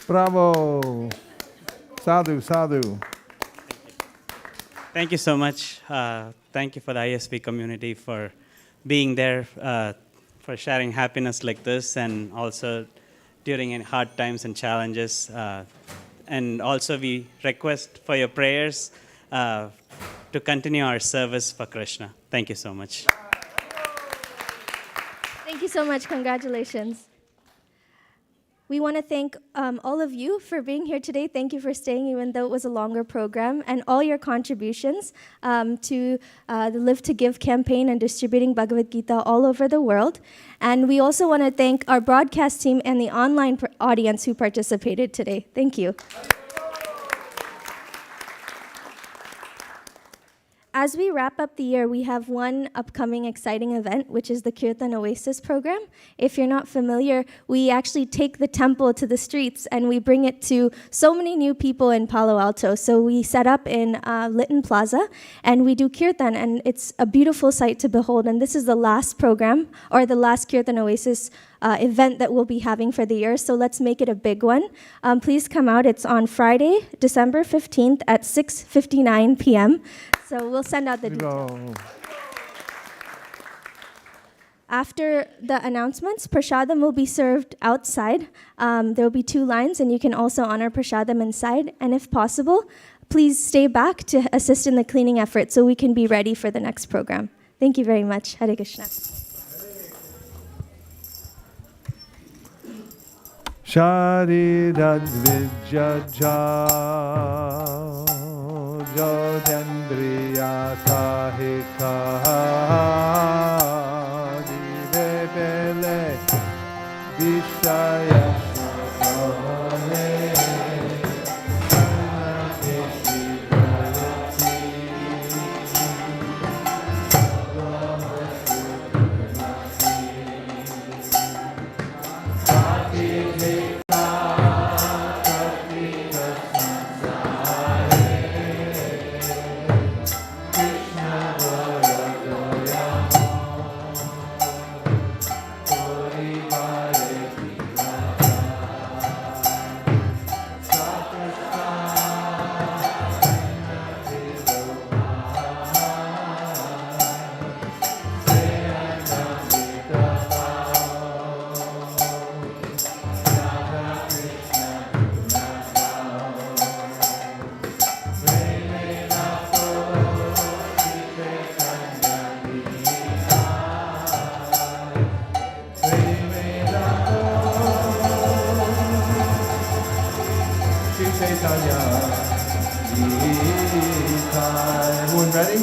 Bravo. Sadhu, sadhu. Thank you so much. Thank you for the ISV community for being there, for sharing happiness like this, and also during any hard times and challenges. And also we request for your prayers to continue our service for Krishna. Thank you so much. Thank you so much. Congratulations. We want to thank all of you for being here today. Thank you for staying, even though it was a longer program, and all your contributions to the Live to Give campaign and distributing Bhagavad Gita all over the world. And we also want to thank our broadcast team and the online audience who participated today. Thank you. As we wrap up the year, we have one upcoming exciting event, which is the Kirtan Oasis program. If you're not familiar, we actually take the temple to the streets and we bring it to so many new people in Palo Alto. So we set up in Lytton Plaza and we do Kirtan, and it's a beautiful sight to behold. And this is the last program, or the last Kirtan Oasis event that we'll be having for the year. So let's make it a big one. Please come out. It's on Friday, December 15th at 6:59 p.m. So we'll send out the details. After the announcements, prashadam will be served outside. There will be 2 lines, and you can also honor prashadam inside. And if possible, please stay back to assist in the cleaning effort so we can be ready for the next program. Thank you very much. Hare Krishna. Sharidadvijaja Jodendriya Sahika Divepele Vishaya Everyone ready?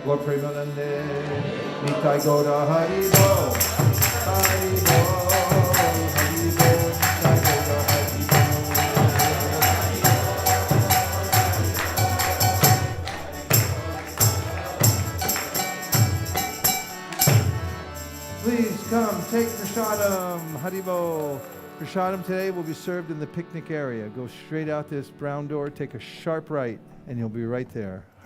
Lord Premanande, Nitai Goda Hari Bo, Hari Bo, Hari Bo, Nitai Goda Hari Bo. Please come, take Prashadam, Haribo. Prashadam today will be served in the picnic area. Go straight out this brown door, take a sharp right, and you'll be right there.